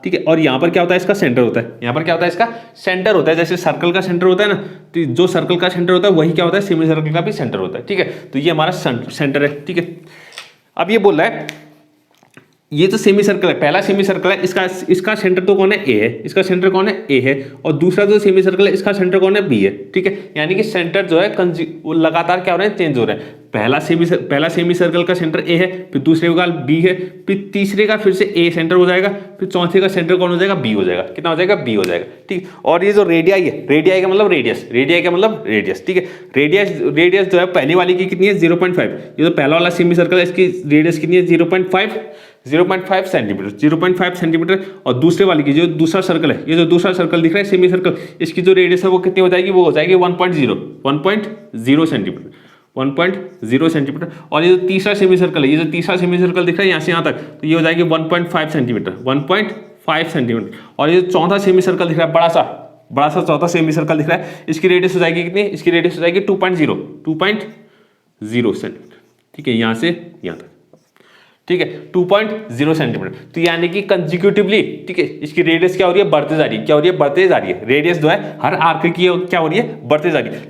ठीक है। और यहाँ पर क्या होता है इसका सेंटर होता है, यहाँ पर क्या होता है इसका सेंटर होता है, जैसे सर्कल का सेंटर होता है ना, तो जो सर्कल का सेंटर होता है वही क्या होता है सेमी सर्कल का भी सेंटर होता है, ठीक है। तो ये हमारा सेंटर है, ठीक है। अब ये बोल रहा है ये जो सेमी सर्कल है, पहला सेमी सर्कल है, इसका सेंटर तो कौन है ए है, इसका सेंटर कौन है ए है, और दूसरा जो सेमी सर्कल है इसका सेंटर कौन है बी है, ठीक है। यानी कि सेंटर जो है वो लगातार क्या हो रहे हैं चेंज हो रहे हैं। पहला सेमी सर्कल का सेंटर ए है, फिर दूसरे का बी है, फिर तीसरे का फिर से ए सेंटर हो जाएगा, फिर चौथे का सेंटर कौन हो जाएगा बी हो जाएगा, कितना हो जाएगा बी हो जाएगा, ठीक। और ये जो रेडियाई है, रेडियाई का मतलब रेडियस, ठीक है। रेडियस जो है पहली वाली की कितनी है 0.5, ये जो पहला वाला सेमी सर्कल है इसकी रेडियस कितनी है 0.5 सेंटीमीटर, और दूसरे वाली की जो दूसरा सर्कल है, ये जो दूसरा सर्कल दिख रहा है सेमी सर्कल, इसकी जो रेडियस है वो कितनी हो जाएगी, वो हो जाएगी 1.0 सेंटीमीटर, 1.0 सेंटीमीटर। और ये जो तीसरा सेमी सर्कल है, ये जो तीसरा सेमी सर्कल दिख रहा है यहाँ से यहाँ तक, तो ये हो जाएगी 1.5 सेंटीमीटर, 1.5 सेंटीमीटर। और ये जो चौथा सेमी सर्कल दिख रहा है, बड़ा सा चौथा सेमी सर्कल दिख रहा है, इसकी रेडियस हो जाएगी कितनी, इसकी रेडियस हो जाएगी 2.0 सेंटीमीटर। ठीक है, यहाँ से यहाँ तक, ठीक है, 2.0 सेंटीमीटर। तो यानी कि कंजिक्यूटिवली, ठीक है, इसकी रेडियस क्या हो रही है, बढ़ते जा रही है। क्या हो रही है, बढ़ते जा रही है। रेडियस जो है हर आर्क की क्या हो रही है, बढ़ते जा रही है।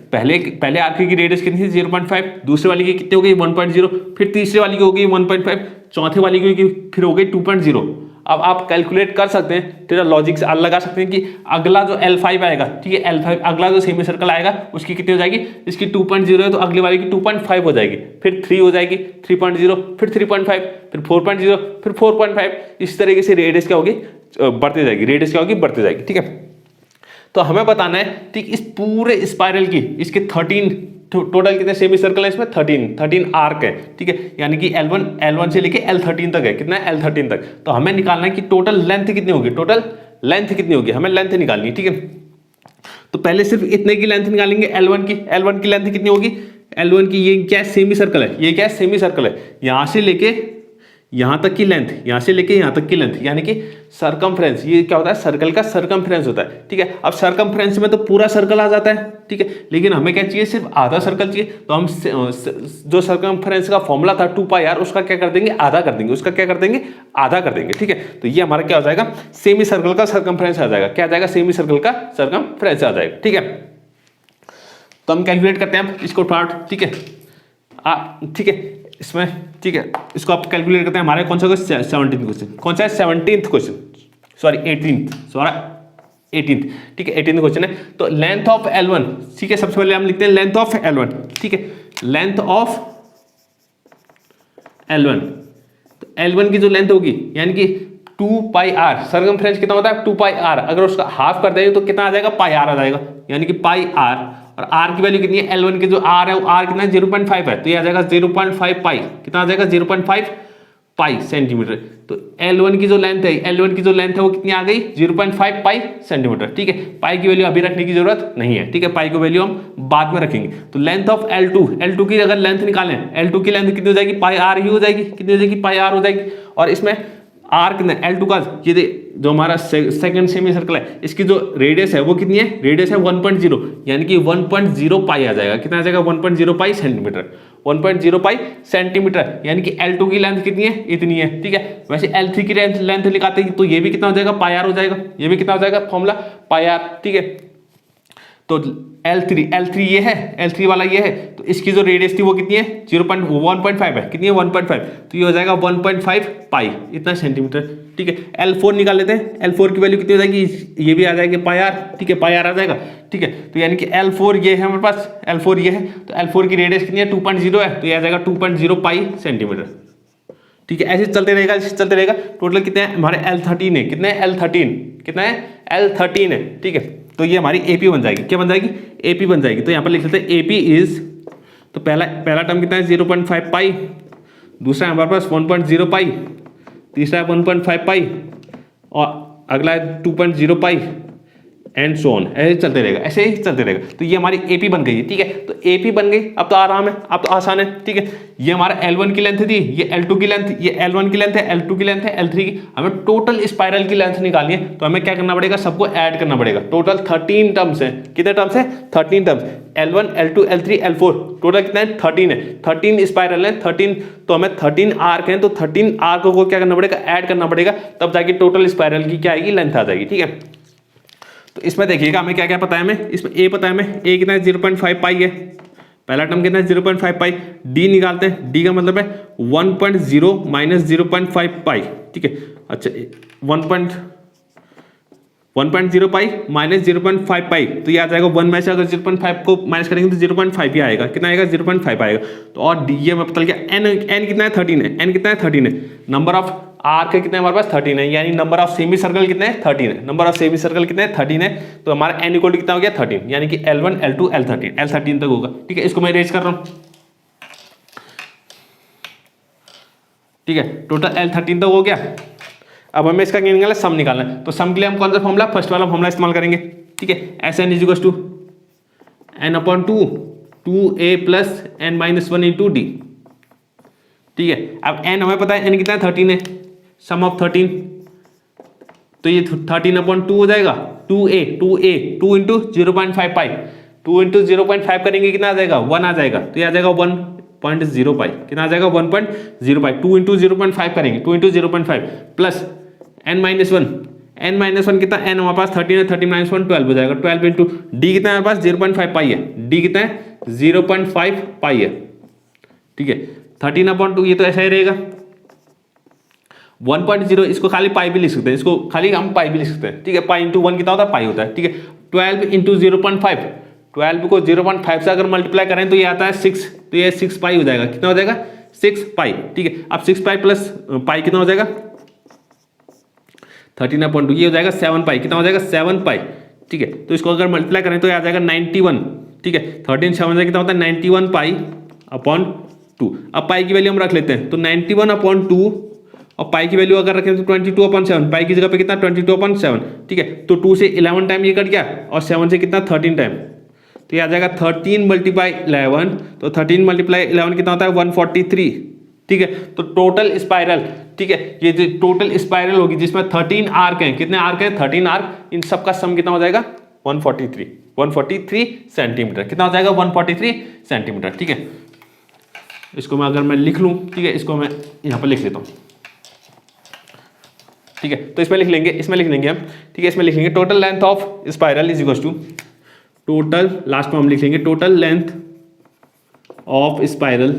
पहले आर्क की रेडियस कितनी थी, 0.5, दूसरे वाली की कितनी हो गई, 1.0, फिर तीसरे वाली की हो गई 1.5, चौथे वाली की फिर हो गई 2.0। अब आप कैलकुलेट कर सकते हैं, तेरा लॉजिक से लगा सकते हैं कि अगला जो L5 आएगा, ठीक है, L5 अगला जो सेमी सर्कल आएगा उसकी कितनी हो जाएगी, इसकी 2.0 है तो अगली वाली की 2.5 हो जाएगी, फिर 3 हो जाएगी, 3.0, फिर 3.5, फिर 4.0, फिर 4.5। इस तरीके से रेडियस क्या होगी, बढ़ती जाएगी। रेडियस क्या होगी, बढ़ती जाएगी। ठीक है, तो हमें बताना है, ठीक, इस पूरे स्पाइरल की इसके 13 टोटल कितने सेमी सर्कल है इसमें, 13 आर्क है। ठीक है, यानी कि L1 से लेके L13 तक है। कितना है, L13 तक। तो हमें निकालना है कि टोटल लेंथ कितनी होगी, टोटल लेंथ कितनी होगी, हमें लेंथ निकालनी है। ठीक है, तो पहले सिर्फ इतने की लेंथ निकालेंगे, L1 की लेंथ कितनी होगी, L1 की, ये क्या सेमी सर्कल है, ये क्या सेमी सर्कल है, यहां से लेके यहां तक की लेंथ, यहां से लेके यहां तक की लेंथ, यानी कि सरकमफ्रेंस। ये क्या होता है, सर्कल का सरकमफ्रेंस होता है। ठीक है, अब सरकमफ्रेंस में तो पूरा सर्कल आ जाता है। ठीक है, लेकिन हमें क्या चाहिए, सिर्फ आधा सर्कल चाहिए। तो हम जो सरकमफ्रेंस का फॉर्मूला था 2πr, उसका क्या कर देंगे, आधा कर देंगे, उसका क्या कर देंगे, आधा कर देंगे। ठीक है, तो ये हमारा क्या हो जाएगा, सेमी सर्कल का सरकमफ्रेंस आ जाएगा। क्या आ जाएगा, सेमी सर्कल का सरकमफ्रेंस आ जाएगा। ठीक है, तो हम कैलकुलेट करते हैं इसको पार्ट। ठीक है, ठीक है, इसमें, ठीक है, इसको आप कैलकुलेट करते हैं। हमारे कौन सा क्वेश्चन, 17th क्वेश्चन, कौन सा है, 17th क्वेश्चन, सॉरी 18th। ठीक है, 18th क्वेश्चन है। तो लेंथ ऑफ L1, ठीक है, सबसे पहले हम लिखते हैं लेंथ ऑफ L1। ठीक है, लेंथ ऑफ L1, तो L1 की जो लेंथ होगी, यानी कि 2πr, सरकमफ्रेंस कितना होता है, 2πr। अगर उसका हाफ कर देंगे तो कितना आ जाएगा, πr आ जाएगा, यानी कि πr। और r की वैल्यू कितनी है, L1 की जो r है वो r कितना है, 0.5 है, तो ये आ जाएगा 0.5 पाई। कितना आ जाएगा, 0.5 पाई सेंटीमीटर। तो L1 की जो लेंथ है, वो कितनी आ गई, 0.5 पाई सेंटीमीटर। ठीक है, पाई की वैल्यू अभी रखने की जरूरत नहीं है। ठीक है, पाई की वैल्यू हम बाद में रखेंगे। तो लेंथ ऑफ L2 की अगर लेंथ निकालें, L2 की लेंथ कितनी हो जाएगी, πr ही हो जाएगी। कितनी हो जाएगी, πr हो जाएगी। और इसमें आर कितना, L2 का, ये जो हमारा सेकंड सेमी सर्कल है, इसकी जो रेडियस है वो कितनी है, रेडियस है 1.0, यानी कि 1.0 पाई आ जाएगा। कितना आ जाएगा, 1.0 पाई सेंटीमीटर, 1.0 पाई सेंटीमीटर। यानी कि L2 की लेंथ कितनी है, इतनी है। ठीक है, वैसे L3 की लेंथ निकालते हैं तो ये भी कितना हो जाएगा, πr हो जाएगा। ये भी कितना हो जाएगा, फॉर्मूला πr। ठीक है, तो L3 ये है, L3 वाला ये है, तो इसकी जो रेडियस थी वो कितनी है, 1.5 है। कितनी है, 1.5, तो ये हो जाएगा 1.5 पाई, इतना सेंटीमीटर। ठीक है, L4 निकाल लेते हैं। L4 की वैल्यू कितनी हो जाएगी, ये भी आ जाएगी πr। ठीक है, πr आ जाएगा। ठीक है, तो यानी कि L4 ये है हमारे पास, L4 ये है, तो L4 की रेडियस कितनी है, 2.0 है, तो ये आ जाएगा 2.0 पाई सेंटीमीटर। ठीक है, ऐसे चलते रहेगा। टोटल कितने हैं हमारे, L13 है। कितने हैं, L13, कितना है, L13 है। ठीक है, तो ये हमारी AP बन जाएगी। क्या बन जाएगी, AP बन जाएगी। तो यहाँ पर लिख लेते हैं AP इज, तो पहला टर्म कितना है, 0.5 पाई, दूसरा हमारे पास 1.0 पाई, तीसरा है 1.5 पाई, और अगला है 2.0 पाई, एंड सो ऑन। ऐसे चलते रहेगा। तो ये हमारी AP बन गई है। ठीक है, तो AP बन गई। अब तो आराम है, अब तो आसान है। ठीक है, ये हमारा L1 की लेंथ थी, ये L2 की लेंथ, ये L1 की लेंथ है, L2 की लेंथ है, L3 की। हमें टोटल स्पाइरल की लेंथ निकालनी है, तो हमें क्या करना पड़ेगा, सबको ऐड करना पड़ेगा। टोटल 13 टर्म्स है। कितने टर्म्स है, 13 terms. L1, L2, L3, L4, total कितना है, 13 है। 13 स्पाइरल है, 13, तो हमें 13 आर्क है, तो 13 आर्क को क्या करना पड़ेगा, ऐड करना पड़ेगा, तब जाके टोटल स्पाइरल की क्या आएगी, लेंथ आ जाएगी। ठीक है, तो इसमें देखिएगा हमें क्या क्या पता है, हमें इसमें A पता है, हमें A कितना है, 0.5 पाई है। पहला टर्म कितना है, 0.5 पाई। D निकालते हैं, D का मतलब है 1.0 माइनस 0.5 पाई। ठीक है, अच्छा 1.0 पाई माइनस 0.5 पाई, तो ये आ जाएगा 1 में से अगर 0.5 को माइनस करेंगे तो 0.5 ही आएगा। कितना आएगा, 0.5 आएगा। तो और D ये में पता लग गया। N कितना है, 13 है। N कितना है, 13 है। नंबर ऑफ आर्क कितने हमारे पास, 13 है, यानी नंबर ऑफ सेमी सर्कल कितने हैं, 13 है। नंबर ऑफ सेमी सर्कल कितने हैं, 13 है। तो हमारा N इक्वल कितना हो गया, 13, यानी कि L1, L2, L13 तक होगा। ठीक है, इसको मैं इरेज कर रहा हूँ। ठीक है, टोटल L13 तक हो गया। अब हमें इसका क्या निकालना है, सम निकालना है। तो सम के लिए हम कौन सा फॉर्मूला, फर्स्ट वाला फॉर्मूला इस्तेमाल करेंगे। ठीक है, SN = n/2 2a plus n minus one into D. ठीक है, अब n हमें पता है n कितना है 13 है, सम ऑफ 13, तो ये 13/2 हो जाएगा। 2a 2 इंटू 0.5 पाई, 2 इंटू 0.5 करेंगे कितना आ जाएगा 1 आ जाएगा, तो ये आ जाएगा 1.0 पाई, कितना आ जाएगा 1.0 पाई। 2 इंटू 0.5 करेंगे, 2 into 0.5 plus n minus one कितना, n हमारे पास 13 है, 13 माइनस 1 12 हो जाएगा, 12 इंटू डी कितना है हमारे पास 0.5 पाई है, डी कितना है 0.5 पाई है। ठीक है, 13/2 ये तो ऐसा ही रहेगा। 1.0 इसको खाली पाई भी लिख सकते हैं, इसको खाली हम पाई भी लिख सकते हैं। ठीक है, पाई इंटू 1 कितना होता है पाई होता है। ठीक है, 12 इंटू 0.5, 12 को 0.5 से अगर मल्टीप्लाई करें तो ये आता है 6, तो ये 6 पाई हो जाएगा, कितना हो जाएगा 6 पाई। ठीक है, अब 6 पाई प्लस पाई कितना हो जाएगा 13/2, ये हो जाएगा 7 पाई, कितना हो जाएगा 7 पाई। ठीक है, तो इसको अगर मल्टीप्लाई करें तो ये आ जाएगा 91। ठीक है, 13 7 कितना होता है 91 पाई अपॉन 2। अब पाई की वैल्यू हम रख लेते हैं, तो 91/2 और पाई की वैल्यू अगर रखें तो 22/7, पाई की जगह पे कितना 22/7। ठीक है, तो 2 से 11 टाइम ये कट गया और 7 से कितना 13 टाइम, तो ये आ जाएगा 13 मल्टीप्लाई 11, तो 13 मल्टीप्लाई 11 कितना होता है 143। ठीक है, तो टोटल स्पाइरल, ठीक है, ये जो टोटल स्पाइरल होगी जिसमें 13 आर्क हैं, कितने आर्क हैं 13 आर्क, इन सब का सम कितना हो जाएगा 143 सेंटीमीटर, कितना हो जाएगा 143 सेंटीमीटर। ठीक है, इसको मैं अगर मैं लिख लूँ, ठीक है, इसको मैं यहाँ पर लिख लेता हूँ। ठीक है, तो इसमें लिख लेंगे हम, ठीक है, इसमें लिख लेंगे total length of spiral is equal to total, last में हम लिख लेंगे total length of spiral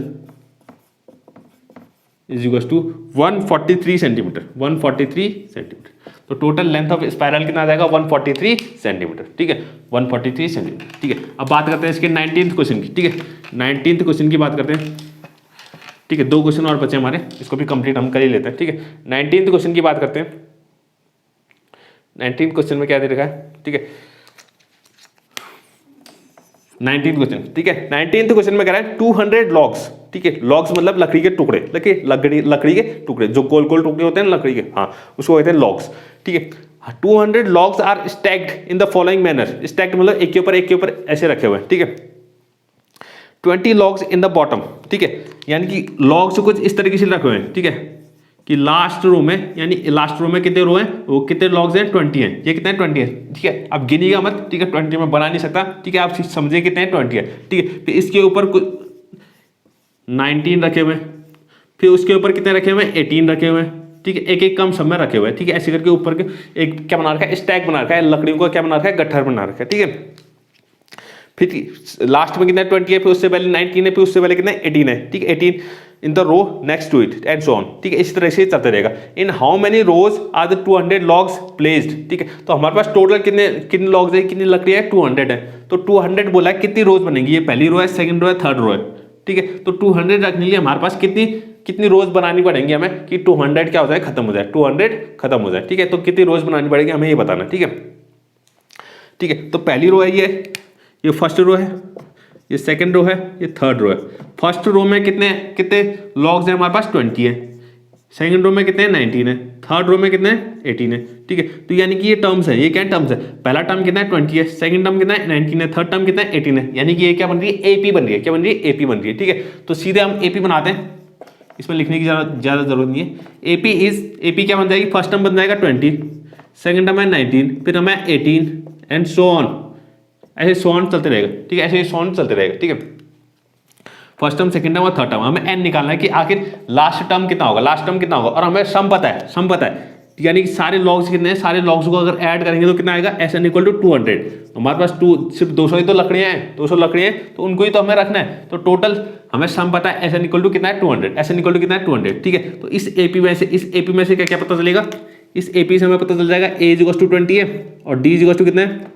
is equal to 143 centimetre, 143 centimetre. तो टोटल लेंथ ऑफ स्पाइरल कितना आ जाएगा 143 सेंटीमीटर। ठीक है, 143 सेंटीमीटर। ठीक है, अब बात करते हैं इसके 19th क्वेश्चन की। ठीक है, 19th क्वेश्चन की बात करते हैं। ठीक है, 2 क्वेश्चन और बचे हमारे, इसको भी कंप्लीट हम कर ही लेते हैं। ठीक है, 19th क्वेश्चन की बात करते हैं। 19th क्वेश्चन में क्या दे रखा है, ठीक है, 19th क्वेश्चन, ठीक है, 19th क्वेश्चन में कह रहा है 200 लॉग्स। ठीक है, लॉग्स मतलब लकड़ी के टुकड़े, लकड़ी के टुकड़े जो गोल गोल टुकड़े होते हैं लकड़ी के, हाँ, उसको कहते हैं लॉग्स। ठीक है, 200 logs are stacked in the following manner, stacked मतलब एक के ऊपर ऐसे रखे हुए हैं। ठीक है, 20 लॉग्स इन द बॉटम। ठीक है, यानी कि लॉग्स कुछ इस तरीके से रखे हुए हैं। ठीक है, कि लास्ट रो में, यानी लास्ट रो में कितने रो हैं, वो कितने लॉग्स हैं 20 हैं, ये कितने 20 है। ठीक है, अब गिनिएगा मत, ठीक है, 20 में बना नहीं सकता। ठीक है, आप समझे कितने 20 है। ठीक है, फिर इसके ऊपर कुछ 19 रखे हुए हैं, फिर उसके ऊपर कितने रखे हुए हैं 18 रखे हुए हैं। ठीक है, एक एक कम सब में रखे हुए हैं। ठीक है, ऐसे करके ऊपर के एक क्या बना रखा है, स्टैक बना रखा है, लकड़ियों को क्या बना रखा है, गट्ठर बना रखा है। ठीक है, फिर लास्ट में कितना 20 है, फिर उससे पहले 19 है, फिर उससे पहले कितना 18 है। ठीक है, 18 in the row next to it and so on. ठीक है, इस तरह से चलते रहेगा। In how many rows are the 200 logs placed. ठीक है, तो हमारे पास टोटल कितने लॉग्स है, कितनी लकड़ी है 200 है। तो 200 बोला है, कितनी रोज बनेंगी, ये पहली रो है, सेकंड रो है, थर्ड रो है। ठीक है, तो 200 रखने के लिए हमारे पास कितनी रोज बनानी पड़ेंगे हमें, कि 200 क्या हो जाए खत्म हो जाए, 200 खत्म हो जाए। ठीक है, तो कितनी रोज बनानी पड़ेगी हमें ये बताना। ठीक है, ठीक है, तो पहली रो है ये फर्स्ट रो है, ये सेकंड रो है, ये थर्ड रो है। फर्स्ट रो में कितने लॉग्स हैं हमारे पास 20 है, सेकंड रो में कितने हैं 19 है, थर्ड रो में कितने हैं 18 है। ठीक है, तो यानी कि ये टर्म्स है, ये क्या टर्म्स है, पहला टर्म कितना है 20 है, सेकंड टर्म कितना है 19 है, थर्ड टर्म कितना है 18 है। यानी कि ये क्या बन रही है, एपी बन रही है। क्या बन रही है, एपी बन रही है। ठीक है, तो सीधे हम एपी बनाते हैं, इसमें लिखने की ज़्यादा जरूरत नहीं है। एपी क्या बन जाएगी, फर्स्ट टर्म बन जाएगा 20, सेकंड टर्म है 19, फिर हमें 18 एंड सो ऑन, ऐसे सो ऑन चलते रहेगा। ठीक है, ऐसे सो ऑन चलते रहेगा। ठीक है, फर्स्ट टर्म, सेकंड टर्म और थर्ड टर्म, हमें एन निकालना है कि आखिर लास्ट टर्म कितना होगा, और हमें सम पता है, यानी कि सारे लॉग्स कितने हैं, सारे लॉग्स को अगर ऐड करेंगे तो कितना आएगा, एस एन इक्वल टू 200। हमारे पास सिर्फ 200 ही तो लकड़ियाँ हैं, 200 लकड़ियाँ हैं, तो उनको ही तो हमें रखना है। तो टोटल हमें सम पता है, एस एन इक्वल टू कितना है 200, एस एन इक्वल टू कितना है 200। ठीक है, तो इस एपी में से क्या पता चलेगा, इस एपी से हमें पता चल जाएगा ए इज इक्वल टू 20 है और डी इज इक्वल टू कितना है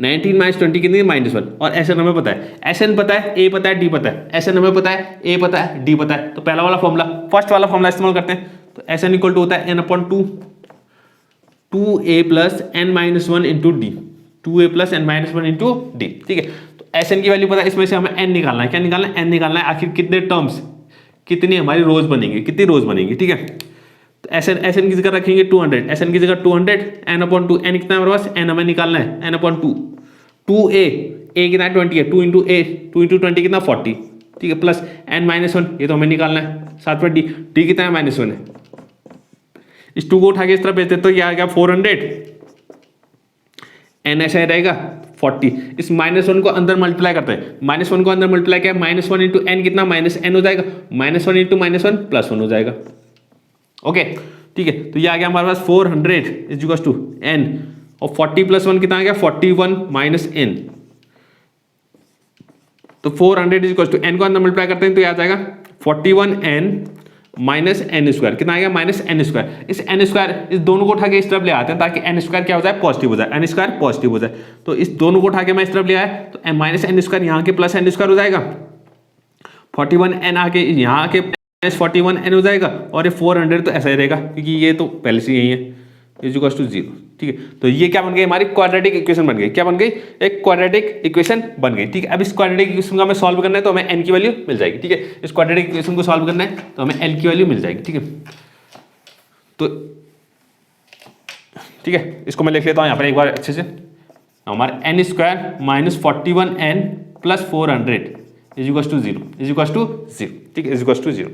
19 माइनस 20 कितनी -1, और एस एन हमें पता है, एस एन पता है, ए पता है, डी पता है, एस एन हमें पता है, ए पता है, डी पता है। तो पहला वाला फॉर्मूला, फर्स्ट वाला फॉर्मूला इस्तेमाल करते हैं। तो एस एन इक्वल टू होता है n/2 2a plus n minus 1 into D, 2a plus n minus 1 into D. ठीक है, तो एस एन की वैल्यू पता है, इसमें से हमें n निकालना है। क्या निकालना है, n निकालना है, आखिर कितने टर्म्स, कितनी हमारी रोज बनेंगी, कितनी रोज बनेंगी। ठीक है, तो एस एन की जगह रखेंगे 200, एस एन की जगह 200 n/2, n कितना है हमारे पास, n हमें निकालना है n/2, 2a, ए कितना 20 है, 2 इंटू ए, 2 इंटू 20 कितना 40, ठीक है, प्लस n-1, ये तो हमें निकालना है, साथ में डी कितना है -1 है। इस 2 को उठा के इस तरफ भेजते तो ये आ गया 400, n ऐसा रहेगा 40, इस -1 को अंदर मल्टीप्लाई करते हैं, -1 को अंदर मल्टीप्लाई किया, -1 इंटू n कितना -n हो जाएगा, -1 इंटू -1 +1 हो जाएगा। ओके ठीक है, तो ये आ गया हमारे पास 400 इज इक्वल टू n, और 40 + 1 कितना आ गया 41 - n, तो 400 इज इक्वल टू n को अंदर मल्टीप्लाई करते हैं तो ये आ जाएगा 41n - n², कितना आ गया -n²। इस n² इस दोनों को उठा के इस तरफ ले आते हैं ताकि n² क्या हो जाए पॉजिटिव हो जाए, n² पॉजिटिव हो जाए, तो इस दोनों को उठा के मैं इस तरफ ले आया तो -n² यहाँ के +n² हो जाएगा, 41n आके यहाँ आके -41n हो जाएगा, और ये 400 तो ऐसा ही रहेगा क्योंकि ये तो पहले से यही है, इज इक्वल टू 0, ठीक है। तो ये क्या बन गई हमारी क्वाड्रेटिक इक्वेशन बन गई, क्या बन गई, एक क्वाड्रेटिक इक्वेशन बन गई, ठीक है। अब इस क्वाड्रेटिक इक्वेशन को हमें सॉल्व करना है तो हमें n की वैल्यू मिल जाएगी, ठीक है। इस क्वाड्रेटिक इक्वेशन को सॉल्व करना है तो हमें l की वैल्यू मिल जाएगी, ठीक है। तो ठीक है, इसको मैं लिख लेता हूँ यहाँ पर एक बार अच्छे से, हमारा n² - 41n + 400 is equal to 0, is equal to 0, ठीक है, इज इक्वल टू 0,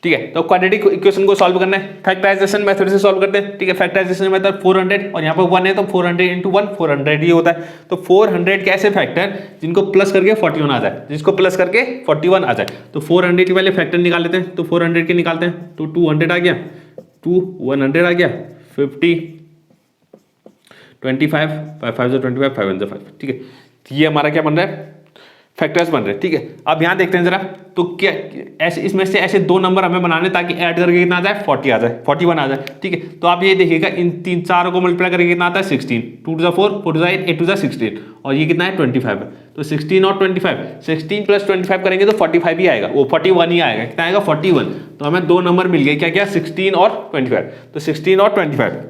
ठीक है। तो क्वाड्रेटिक इक्वेशन को सॉल्व करना है, फैक्टराइजेशन मेथड से सॉल्व करते हैं, ठीक है। फैक्टराइजेशन मेथड 400 और यहाँ पर 1 है तो 400 इंटू 1 400 ही होता है, तो 400 के ऐसे फैक्टर जिनको प्लस करके 41 आ जाए, जिसको प्लस करके 41 आ जाए, तो 400 के पहले फैक्टर निकाल लेते हैं, तो 400 के निकालते हैं तो 200 आ गया, 100 आ गया, 50 25 5 5 25 5 1 5, ठीक है। ये हमारा क्या बन रहा है, फैक्टर्स बन रहे हैं, ठीक है। अब यहाँ देखते हैं जरा, तो क्या ऐसे इसमें से ऐसे 2 नंबर हमें बनाने ताकि ऐड करके कितना आ जाए 40 आ जाए, 41 आ जाए, ठीक है। तो आप ये देखिएगा इन 3 को मल्टीप्लाई करके कितना आता है 16, 2 to 4 4 to 8 8 to 16, और ये कितना है 25 है, तो 16 और 25 16 + 25 करेंगे तो 45 ही आएगा, वो 41 ही आएगा, कितना आएगा 41। तो हमें 2 नंबर मिल गए, क्या क्या 16 और 25, तो 16 और 25,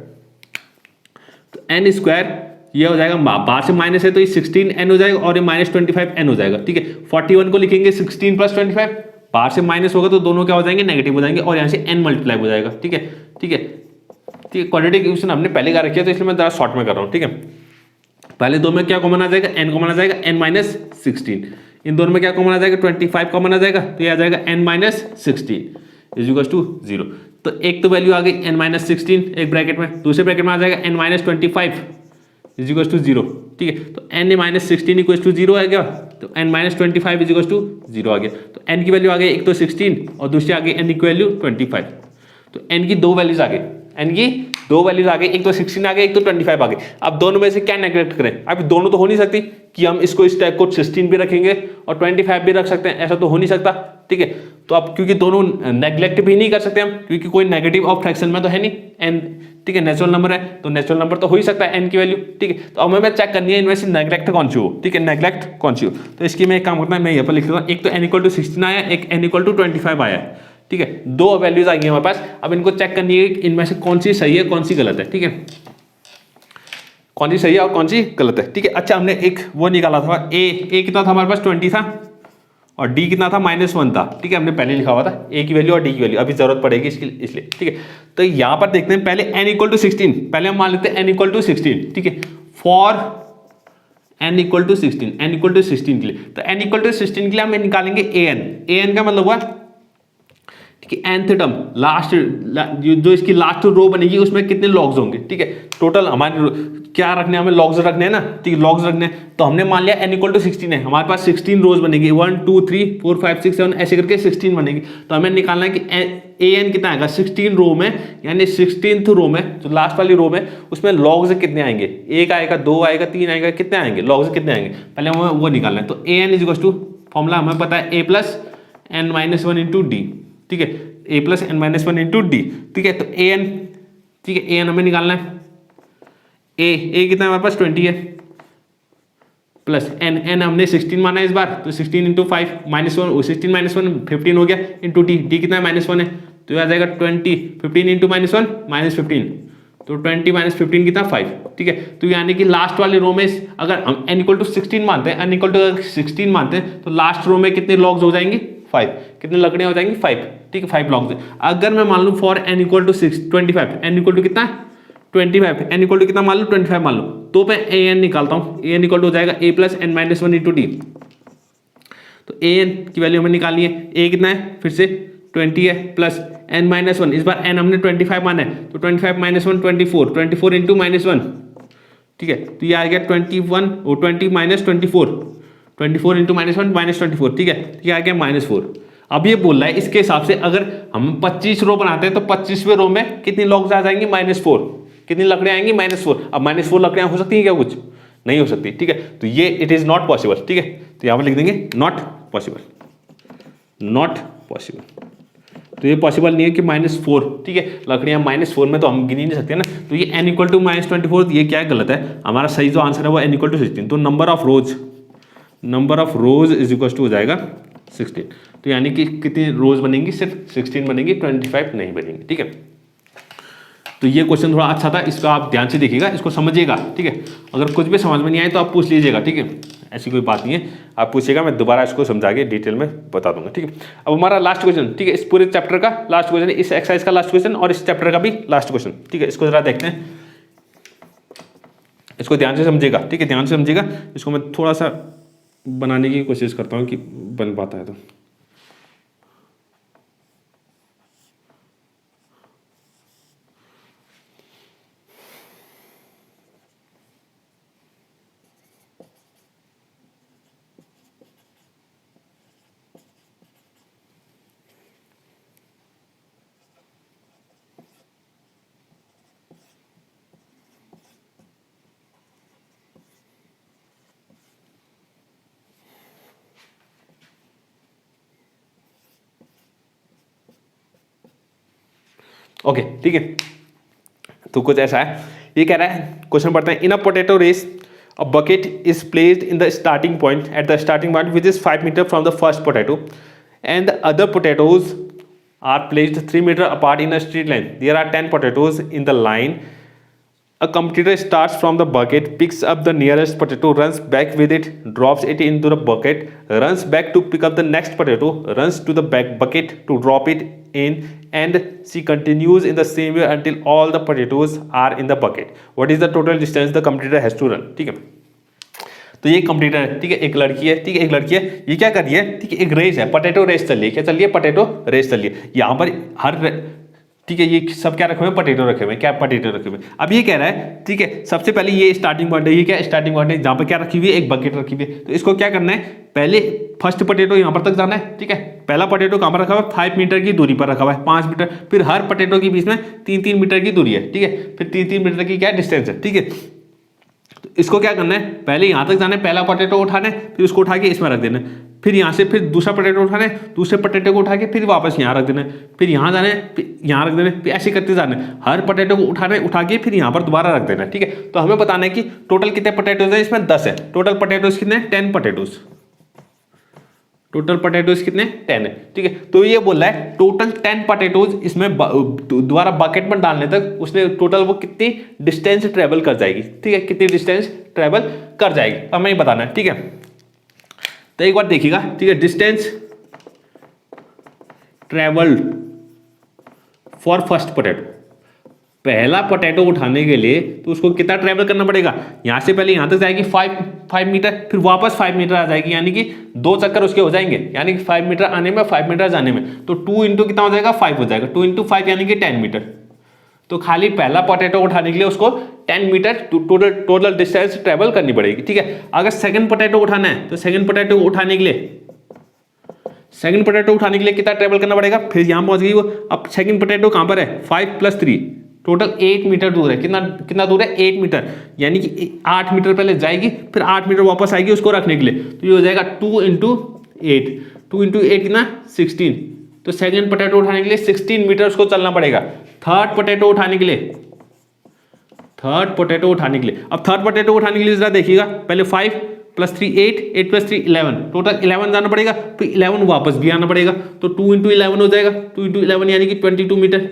तो n² ये हो जाएगा, बाहर से माइनस है तो ये 16n हो जाएगा और ये -25n हो जाएगा, ठीक है। 41 को लिखेंगे 16 + 25, बाहर से माइनस होगा तो दोनों क्या हो जाएंगे नेगेटिव हो जाएंगे, और यहाँ से n मल्टीप्लाई हो जाएगा, ठीक है, ठीक है, ठीक है। क्वाड्रेटिक इक्वेशन हमने पहले कर रखी है तो इसलिए मैं जरा शॉर्ट में कर रहा हूँ, ठीक है। पहले 2 में क्या कॉमन आ जाएगा, n कॉमन आ जाएगा, n - 16, इन दोनों में क्या कॉमन आ जाएगा 25 कॉमन आ जाएगा, तो ये आ जाएगा n - 16 इज इक्वल टू 0। तो एक तो वैल्यू आ गई n - 16 एक ब्रैकेट में, दूसरे ब्रैकेट में आ जाएगा n - 25 इज इक्वल टू 0, ठीक है। तो n - 16 इक्वल टू 0 आ गया, तो n - 25 इज इक्वल टू 0 आ गया, तो n की वैल्यू आ गई, एक तो 16 और दूसरी आ गई n की वैल्यू 25, तो n की 2 वैल्यूज आ गई, n की 2 वैल्यूज आ गई, एक तो 16 आ गई, एक तो 25 आ गई। अब दोनों में से क्या नेगलेक्ट करें, अब दोनों तो हो नहीं सकती कि हम इसको इस टाइप को 16 भी रखेंगे और 25 भी रख सकते हैं, ऐसा तो हो नहीं सकता, ठीक है। तो अब क्योंकि दोनों नेगलेक्ट भी नहीं कर सकते हम, क्योंकि कोई नेगेटिव ऑफ फ्रैक्शन में तो है नहीं n, ठीक है, नेचुरल नंबर है तो नेचुरल नंबर तो हो ही सकता है n की वैल्यू, ठीक है। तो अब हमें चेक करनी है इनमें से नेगलेक्ट कौन सी हो, ठीक है, नेगलेक्ट कौन सी हो। तो इसकी मैं एक काम करता हूँ, मैं यहाँ पर लिख देता हूँ, एक तो n = 16 आया, एक n = 25 आया, ठीक है। 2 वैल्यूज आई हैं हमारे पास, अब इनको चेक करनी है इनमें से कौन सी सही है कौन सी गलत है, ठीक है, कौन सी सही है और कौन सी गलत है, ठीक है। अच्छा, हमने एक वो निकाला था a कितना था हमारे पास 20 था, और d कितना था -1 था, ठीक है, हमने पहले लिखा हुआ था a की वैल्यू और d की वैल्यू, अभी जरूरत पड़ेगी इसकी इसलिए, ठीक है। तो यहाँ पर देखते हैं पहले n = 16, पहले हम मान लेते हैं n = 16, ठीक है, फॉर n = 16, n = 16 के लिए, तो n = 16 के लिए हम निकालेंगे an का मतलब हुआ, ठीक है, nth टर्म लास्ट जो इसकी लास्ट रो बनेगी उसमें कितने लॉग्स होंगे, ठीक है। टोटल हमारे क्या रखने, हमें लॉग्स रखने हैं ना, ठीक है, लॉग्स रखने हैं, तो हमने मान लिया n = 16 है, हमारे पास 16 रोज बनेगी, 1 2 3 4 5 6 7 ऐसे करके 16 बनेगी। तो हमें निकालना है कि an कितना आएगा 16 रो में, यानी 16th रो में जो लास्ट वाली रो में उसमें लॉग्स कितने आएंगे, 1 आएगा 2 आएगा 3 आएगा, कितने आएंगे लॉग्स कितने आएंगे, पहले हमें वो निकालना है। तो an = फॉर्मूला हमें पता है a + n - 1 × d, ठीक है, a + n - 1 × d, ठीक है। तो an, ठीक है, an हमें निकालना है, a कितना हमारे पास 20 है, प्लस n हमने 16 माना है इस बार, तो 16 × 5 -1 16 - 1 15 हो गया, इंटू d कितना है -1 है, तो आ जाएगा 20 15 × -1 -15, तो 20 - 15 कितना 5, ठीक है। तो यानी कि लास्ट वाले रो में अगर हम n = 16 मानते हैं, n = 16 मानते हैं, तो लास्ट रो में कितने लॉग्स हो जाएंगे 5, कितने लकड़ियां हो जाएंगी 5, ठीक है, 5 लॉग्स। अगर मैं मान लूँ फॉर n = 25, n = कितना 25, एन इक्वल टू कितना मान लो 25 मान लो, तो मैं ए एन निकालता हूँ, ए एन इक्वल टू हो जाएगा A plus N minus one into D. तो ए एन की वैल्यू हमें निकालनी है, ए कितना है फिर से 20 है प्लस एन माइनस वन, इस बार एन हमने 25 माना है तो 25 minus one 24 into minus one, ठीक है। तो ये आ गया 21 और 20 minus 24 into minus one minus 24, ठीक है। ये आ गया -4। अब ये बोल रहा है इसके हिसाब से अगर हम 25 रो बनाते हैं तो 25वें रो में कितनी लॉग्स आ जाएंगी -4, कितनी लकड़ियां आएंगी -4। अब -4 लकड़ियां हो सकती हैं क्या, कुछ नहीं हो सकती, ठीक है। तो ये इट इज नॉट पॉसिबल, ठीक है। तो यहाँ पर लिख देंगे नॉट पॉसिबल, नॉट पॉसिबल। तो ये पॉसिबल नहीं है कि -4, ठीक है, लकड़ियां -4 में तो हम गिन ही नहीं सकते ना। तो ये n इक्वल टू -24, ये क्या है, गलत है। हमारा सही जो आंसर है वो n इक्वल टू 16। तो number of rows is equal to हो जाएगा 16। तो यानी कि कितनी रोज बनेंगी, सिर्फ 16 बनेंगी, 25 नहीं बनेंगी, ठीक है। तो ये क्वेश्चन थोड़ा अच्छा था, इसका आप ध्यान से देखिएगा, इसको समझिएगा, ठीक है। अगर कुछ भी समझ में नहीं आए तो आप पूछ लीजिएगा, ठीक है, ऐसी कोई बात नहीं है, आप पूछिएगा, मैं दोबारा इसको समझा के डिटेल में बता दूंगा, ठीक है। अब हमारा लास्ट क्वेश्चन, ठीक है, इस पूरे चैप्टर का लास्ट क्वेश्चन, इस एक्सरसाइज का लास्ट क्वेश्चन और इस चैप्टर का भी लास्ट क्वेश्चन, ठीक है। इसको जरा देखते हैं, इसको ध्यान से समझिएगा, ठीक है, ध्यान से समझिएगा। इसको मैं थोड़ा सा बनाने की कोशिश करता हूँ कि बन पाता है तो। ओके, ठीक है। तो कुछ ऐसा है, ये कह रहा है, क्वेश्चन पढ़ते हैं। In a potato race a bucket is placed in the starting point at the starting point which is 5 metre from the first potato and the other potatoes are placed 3 metre apart in a straight line. There are 10 potatoes in the line. A competitor starts from the bucket, picks up the nearest potato, runs back with it, drops it into the bucket, runs back to pick up the next potato, runs to the back bucket to drop it in, and she continues in the same way until all the potatoes are in the bucket. What is the total distance the competitor has to run? ठीक है, तो ये computer है, ठीक है, एक लड़की है, ठीक है, एक लड़की है, ये क्या कर रही है, ठीक है, एक रेस है, पोटैटो रेस चल रही है, क्या चल रही है, पोटैटो रेस चल रही है। यहाँ पर हर, ठीक है, ये सब क्या रखे हुए हैं, पोटैटो रखे हुए हैं, क्या पोटैटो रखे हुए हैं। अब ये कह रहा है, ठीक है, सबसे पहले ये स्टार्टिंग पॉइंट है, ये क्या स्टार्टिंग पॉइंट है, जहाँ पर क्या रखी हुई है, एक बकेट रखी हुई है। तो इसको क्या करना है, पहले फर्स्ट पोटैटो यहाँ पर तक जाना है, ठीक है। पहला पोटैटो कहाँ पर रखा हुआ है, 5 मीटर की दूरी पर रखा हुआ है, 5 मीटर, फिर हर पोटैटो के बीच में 3-3 मीटर की दूरी है, ठीक है, फिर 3-3 मीटर की क्या डिस्टेंस है, ठीक है। तो इसको क्या करना है, पहले यहाँ तक जाना है, पहला पोटैटो उठाना है, फिर उसको उठा के इसमें रख देना है, फिर यहाँ से फिर दूसरा पोटैटो उठाना है, दूसरे पोटैटो को उठा के फिर वापस यहाँ रख देना है, फिर यहाँ जाना है, फिर यहाँ रख देना है, फिर ऐसे करते जाना है, हर पोटैटो को उठाना है, उठा के फिर यहाँ पर दोबारा रख देना है, ठीक है। तो हमें बताना है कि टोटल कितने पोटैटोज है, इसमें 10 है, टोटल पोटैटोज कितने, 10 पोटैटोज, टोटल पोटैटोज कितने, 10 है, ठीक है। तो ये बोल रहा है टोटल 10 पोटैटोज इसमें दोबारा बकेट में डालने तक उसने टोटल वो कितनी डिस्टेंस ट्रेवल कर जाएगी, ठीक है, कितनी डिस्टेंस ट्रेवल कर जाएगी, हमें ही बताना है, ठीक है। तो एक बार देखिएगा, ठीक है, distance travelled for first potato, पहला पोटैटो उठाने के लिए तो उसको कितना ट्रेवल करना पड़ेगा, यहाँ से पहले यहाँ तक जाएगी 5 मीटर, फिर वापस 5 मीटर आ जाएगी, यानी कि 2 चक्कर उसके हो जाएंगे, यानी कि 5 मीटर आने में 5 मीटर जाने में, तो 2 इंटू कितना हो जाएगा, 5 हो जाएगा, 2 इंटू 5 यानी कि 10 मीटर। तो खाली पहला पोटैटो उठाने के लिए उसको 10 मीटर टोटल डिस्टेंस ट्रेवल करनी पड़ेगी, ठीक है। अगर सेकंड पोटैटो उठाना है तो सेकंड पोटैटो उठाने के लिए कितना ट्रेवल करना पड़ेगा, फिर यहाँ पहुंच गई वो। अब सेकंड पोटैटो कहाँ पर है, 5 + 3 टोटल 8 मीटर दूर है, कितना दूर है, 8 मीटर, यानी कि 8 मीटर पहले जाएगी, फिर 8 मीटर वापस आएगी उसको रखने के लिए। तो ये हो जाएगा 2 इंटू 8 कितना, 16। तो सेकंड पोटैटो उठाने के लिए 16 मीटर उसको चलना पड़ेगा। थर्ड पोटैटो उठाने के लिए, अब थर्ड पोटैटो उठाने के लिए जरा देखिएगा, पहले 5 + 3 8 + 3 11, टोटल 11 जाना पड़ेगा, फिर 11 वापस भी आना पड़ेगा, तो 2 इंटू 11 हो जाएगा, 2 इंटू 11 यानी कि 22 मीटर,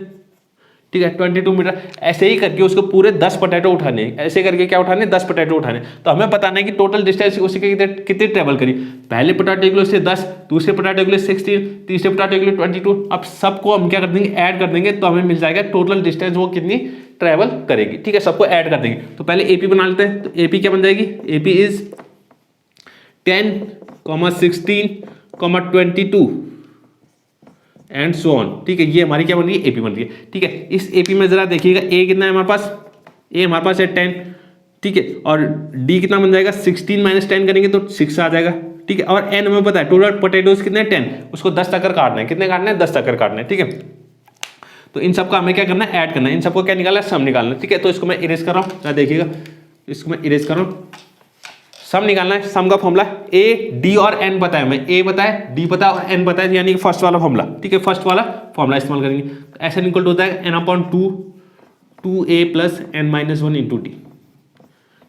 ठीक है, 22 मीटर। ऐसे ही करके उसको पूरे 10 पोटैटो उठाने, ऐसे करके क्या उठाने, 10 पोटैटो उठाने। तो हमें बताना है कि टोटल डिस्टेंस उसी के कितने ट्रेवल करी, पहले पोटैटो के लिए उससे 10, दूसरे पोटैटो के लिए 16, तीसरे पोटैटो के लिए 22। अब सबको हम क्या कर देंगे, ऐड कर देंगे, तो हमें मिल जाएगा टोटल डिस्टेंस वो कितनी ट्रैवल करेगी, ठीक है, सबको ऐड कर देंगे। तो पहले एपी बना लेते हैं। तो एपी क्या बन जाएगी, AP is 10, 16, 22 and so on, ठीक है। ये हमारी क्या बन रही है, एपी बन रही है, ठीक है। इस एपी में जरा देखिएगा, ए कितना है हमारे पास, ए हमारे पास है 10, ठीक है, और डी कितना बन जाएगा, 16 माइनस 10 करेंगे तो 6 आ जाएगा, ठीक है। और एन हमें पता है टोटल पोटैटोज कितने 10, उसको 10 टक्कर काटना है, कितने काटना है, 10 टक्कर काटना है, ठीक है। तो इन सबका हमें क्या करना है, ऐड करना है, इन सबको क्या निकालना है, सम निकालना है, ठीक है। तो इसको मैं इरेज कर रहा हूँ, देखिएगा इसको मैं इरेज कर रहा हूँ। सम निकालना है, सम का फॉर्मूला ए डी और एन पता है हमें, ए पता है, डी पता है और एन पता है, यानी कि फर्स्ट वाला फॉर्मूला, ठीक है, फर्स्ट वाला फॉर्मूला इस्तेमाल करेंगे। एस एन इक्वल टू होता है n/2 2a plus n-1 into D,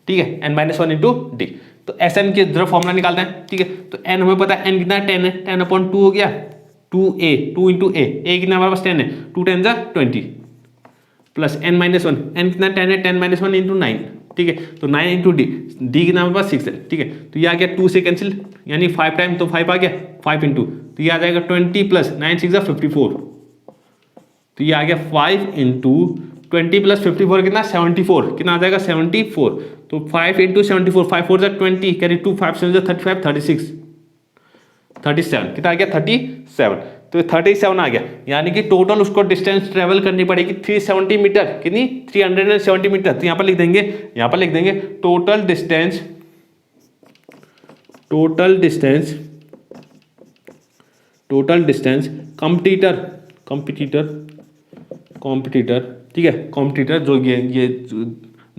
ठीक है, n-1 इंटू डी। तो एस एन के जरा फॉर्मूला निकालते हैं, ठीक है। तो एन हमें पता है, एन कितना है, 10 है, 10/2 हो गया 2a, 2 इंटू ए कितना हमारे पास 10 है, 2 10 जा 20 प्लस n-1, एन कितना 10 है, 10-1 इंटू 9, ठीक है। तो 9 इंटू डी, डी कितना हमारे पास 6 है, ठीक है। तो ये आ गया 2 से कैंसिल, यानी 5 टाइम, तो 5 आ गया, 5 इंटू, तो ये आ जाएगा 20 प्लस 9 6 54, तो ये आ गया 5 इंटू 20 प्लस 54 कितना 74, कितना आ जाएगा 74। तो 5 इंटू 74, 5 4 20, कैरी 2 5 7 35 36 37, कितना आ गया 37। तो 37 आ गया, यानी कि टोटल उसको डिस्टेंस ट्रेवल करनी पड़ेगी 370 मीटर, कितनी 370 मीटर। तो यहाँ पर लिख देंगे, यहाँ पर लिख देंगे टोटल डिस्टेंस कॉम्पिटिटर, ठीक है, कॉम्पिटिटर जो ये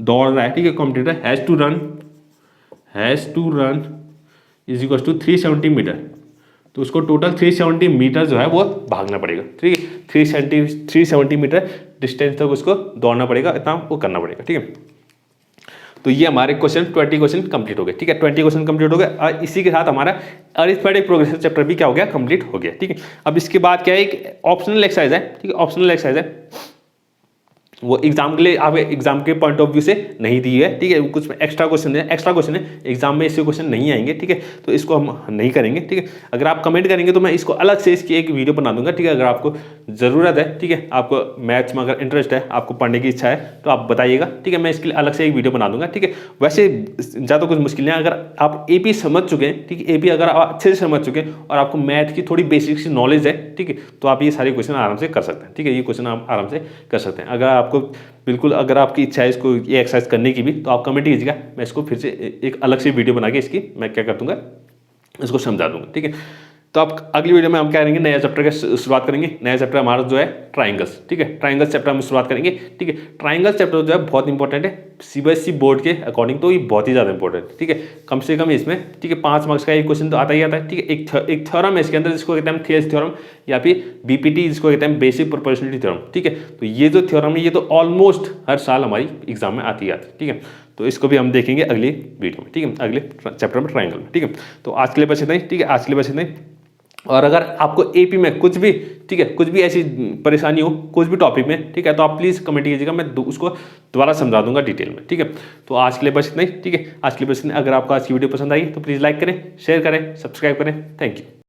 दौड़ रहा है, ठीक है, competitor has to run is equal to 370 metre. तो उसको टोटल 370 मीटर जो है वो भागना पड़ेगा, ठीक है, 370 मीटर डिस्टेंस तक उसको दौड़ना पड़ेगा, इतना वो करना पड़ेगा, ठीक है। तो ये हमारे 20 क्वेश्चन कंप्लीट हो गए, ठीक है, 20 क्वेश्चन कंप्लीट हो गए। और इसी के साथ हमारा अरिथमेटिक प्रोग्रेशन चैप्टर भी क्या हो गया, कंप्लीट हो गया, ठीक है। अब इसके बाद क्या है, एक ऑप्शनल एक्सरसाइज है, ठीक है, ऑप्शनल एक्सरसाइज है, वो एग्जाम के लिए, आप एग्जाम के पॉइंट ऑफ व्यू से नहीं दी है, ठीक है, कुछ एक्स्ट्रा क्वेश्चन है, एग्जाम में इससे क्वेश्चन नहीं आएंगे, ठीक है। तो इसको हम नहीं करेंगे, ठीक है। अगर आप कमेंट करेंगे तो मैं इसको अलग से इसकी एक वीडियो बना दूंगा, ठीक है। अगर आपको ज़रूरत है, ठीक है, आपको मैथ्स में अगर इंटरेस्ट है, आपको पढ़ने की इच्छा है तो आप बताइएगा, ठीक है, मैं इसके लिए अलग से एक वीडियो बना दूंगा, ठीक है। वैसे ज़्यादा कुछ मुश्किल नहीं है, अगर आप AP समझ चुके हैं, ठीक है, AP अगर आप अच्छे से समझ चुके हैं और आपको मैथ की थोड़ी बेसिक सी नॉलेज है, ठीक है, तो आप ये सारे क्वेश्चन आराम से कर सकते हैं, ठीक है, ये क्वेश्चन आप आराम से कर सकते हैं। अगर आपको बिल्कुल, अगर आपकी इच्छा है इसको ये एक्सरसाइज करने की भी, तो आप कमेंट कीजिएगा, मैं इसको फिर से एक अलग से वीडियो बना के इसकी मैं क्या कर दूंगा, इसको समझा दूंगा, ठीक है। तो आप अगली वीडियो में हम क्या करेंगे, नया चैप्टर की शुरुआत करेंगे। नया चैप्टर हमारा जो है ट्राइंगल्स, ठीक है, ट्राइंगल्स चैप्टर हम शुरुआत करेंगे, ठीक है। ट्राइंगल्स चैप्टर जो है बहुत इंपॉर्टेंट है, CBSE बोर्ड के अकॉर्डिंग तो ये बहुत ही ज़्यादा इंपॉर्टेंट है, ठीक है। कम से कम इसमें, ठीक है, 5 मार्क्स का एक क्वेश्चन तो आता ही आता है, ठीक है। एक थ्योरम है इसके अंदर जिसको कहते हैं थियर्स थ्योरम, या फिर BPT जिसको कहते हैं बेसिक प्रोपोर्शनलिटी थ्योरम, ठीक है। तो ये जो थ्योरम है ये तो ऑलमोस्ट हर साल हमारी एग्जाम में आती है, ठीक है। तो इसको भी हम देखेंगे अगली वीडियो में, ठीक है, अगले चैप्टर में ट्राइंगल में, ठीक है। तो आज के लिए बस इतना ही, ठीक है, आज के लिए बस इतना ही। और अगर आपको AP में कुछ भी, ठीक है, कुछ भी ऐसी परेशानी हो कुछ भी टॉपिक में, ठीक है, तो आप प्लीज़ कमेंट कीजिएगा, मैं उसको दोबारा समझा दूंगा डिटेल में, ठीक है। तो आज के लिए बस इतना ही, ठीक है, आज के लिए बस इतना। अगर आपको आज की वीडियो पसंद आई तो प्लीज़ लाइक करें, शेयर करें, सब्सक्राइब करें। Thank you.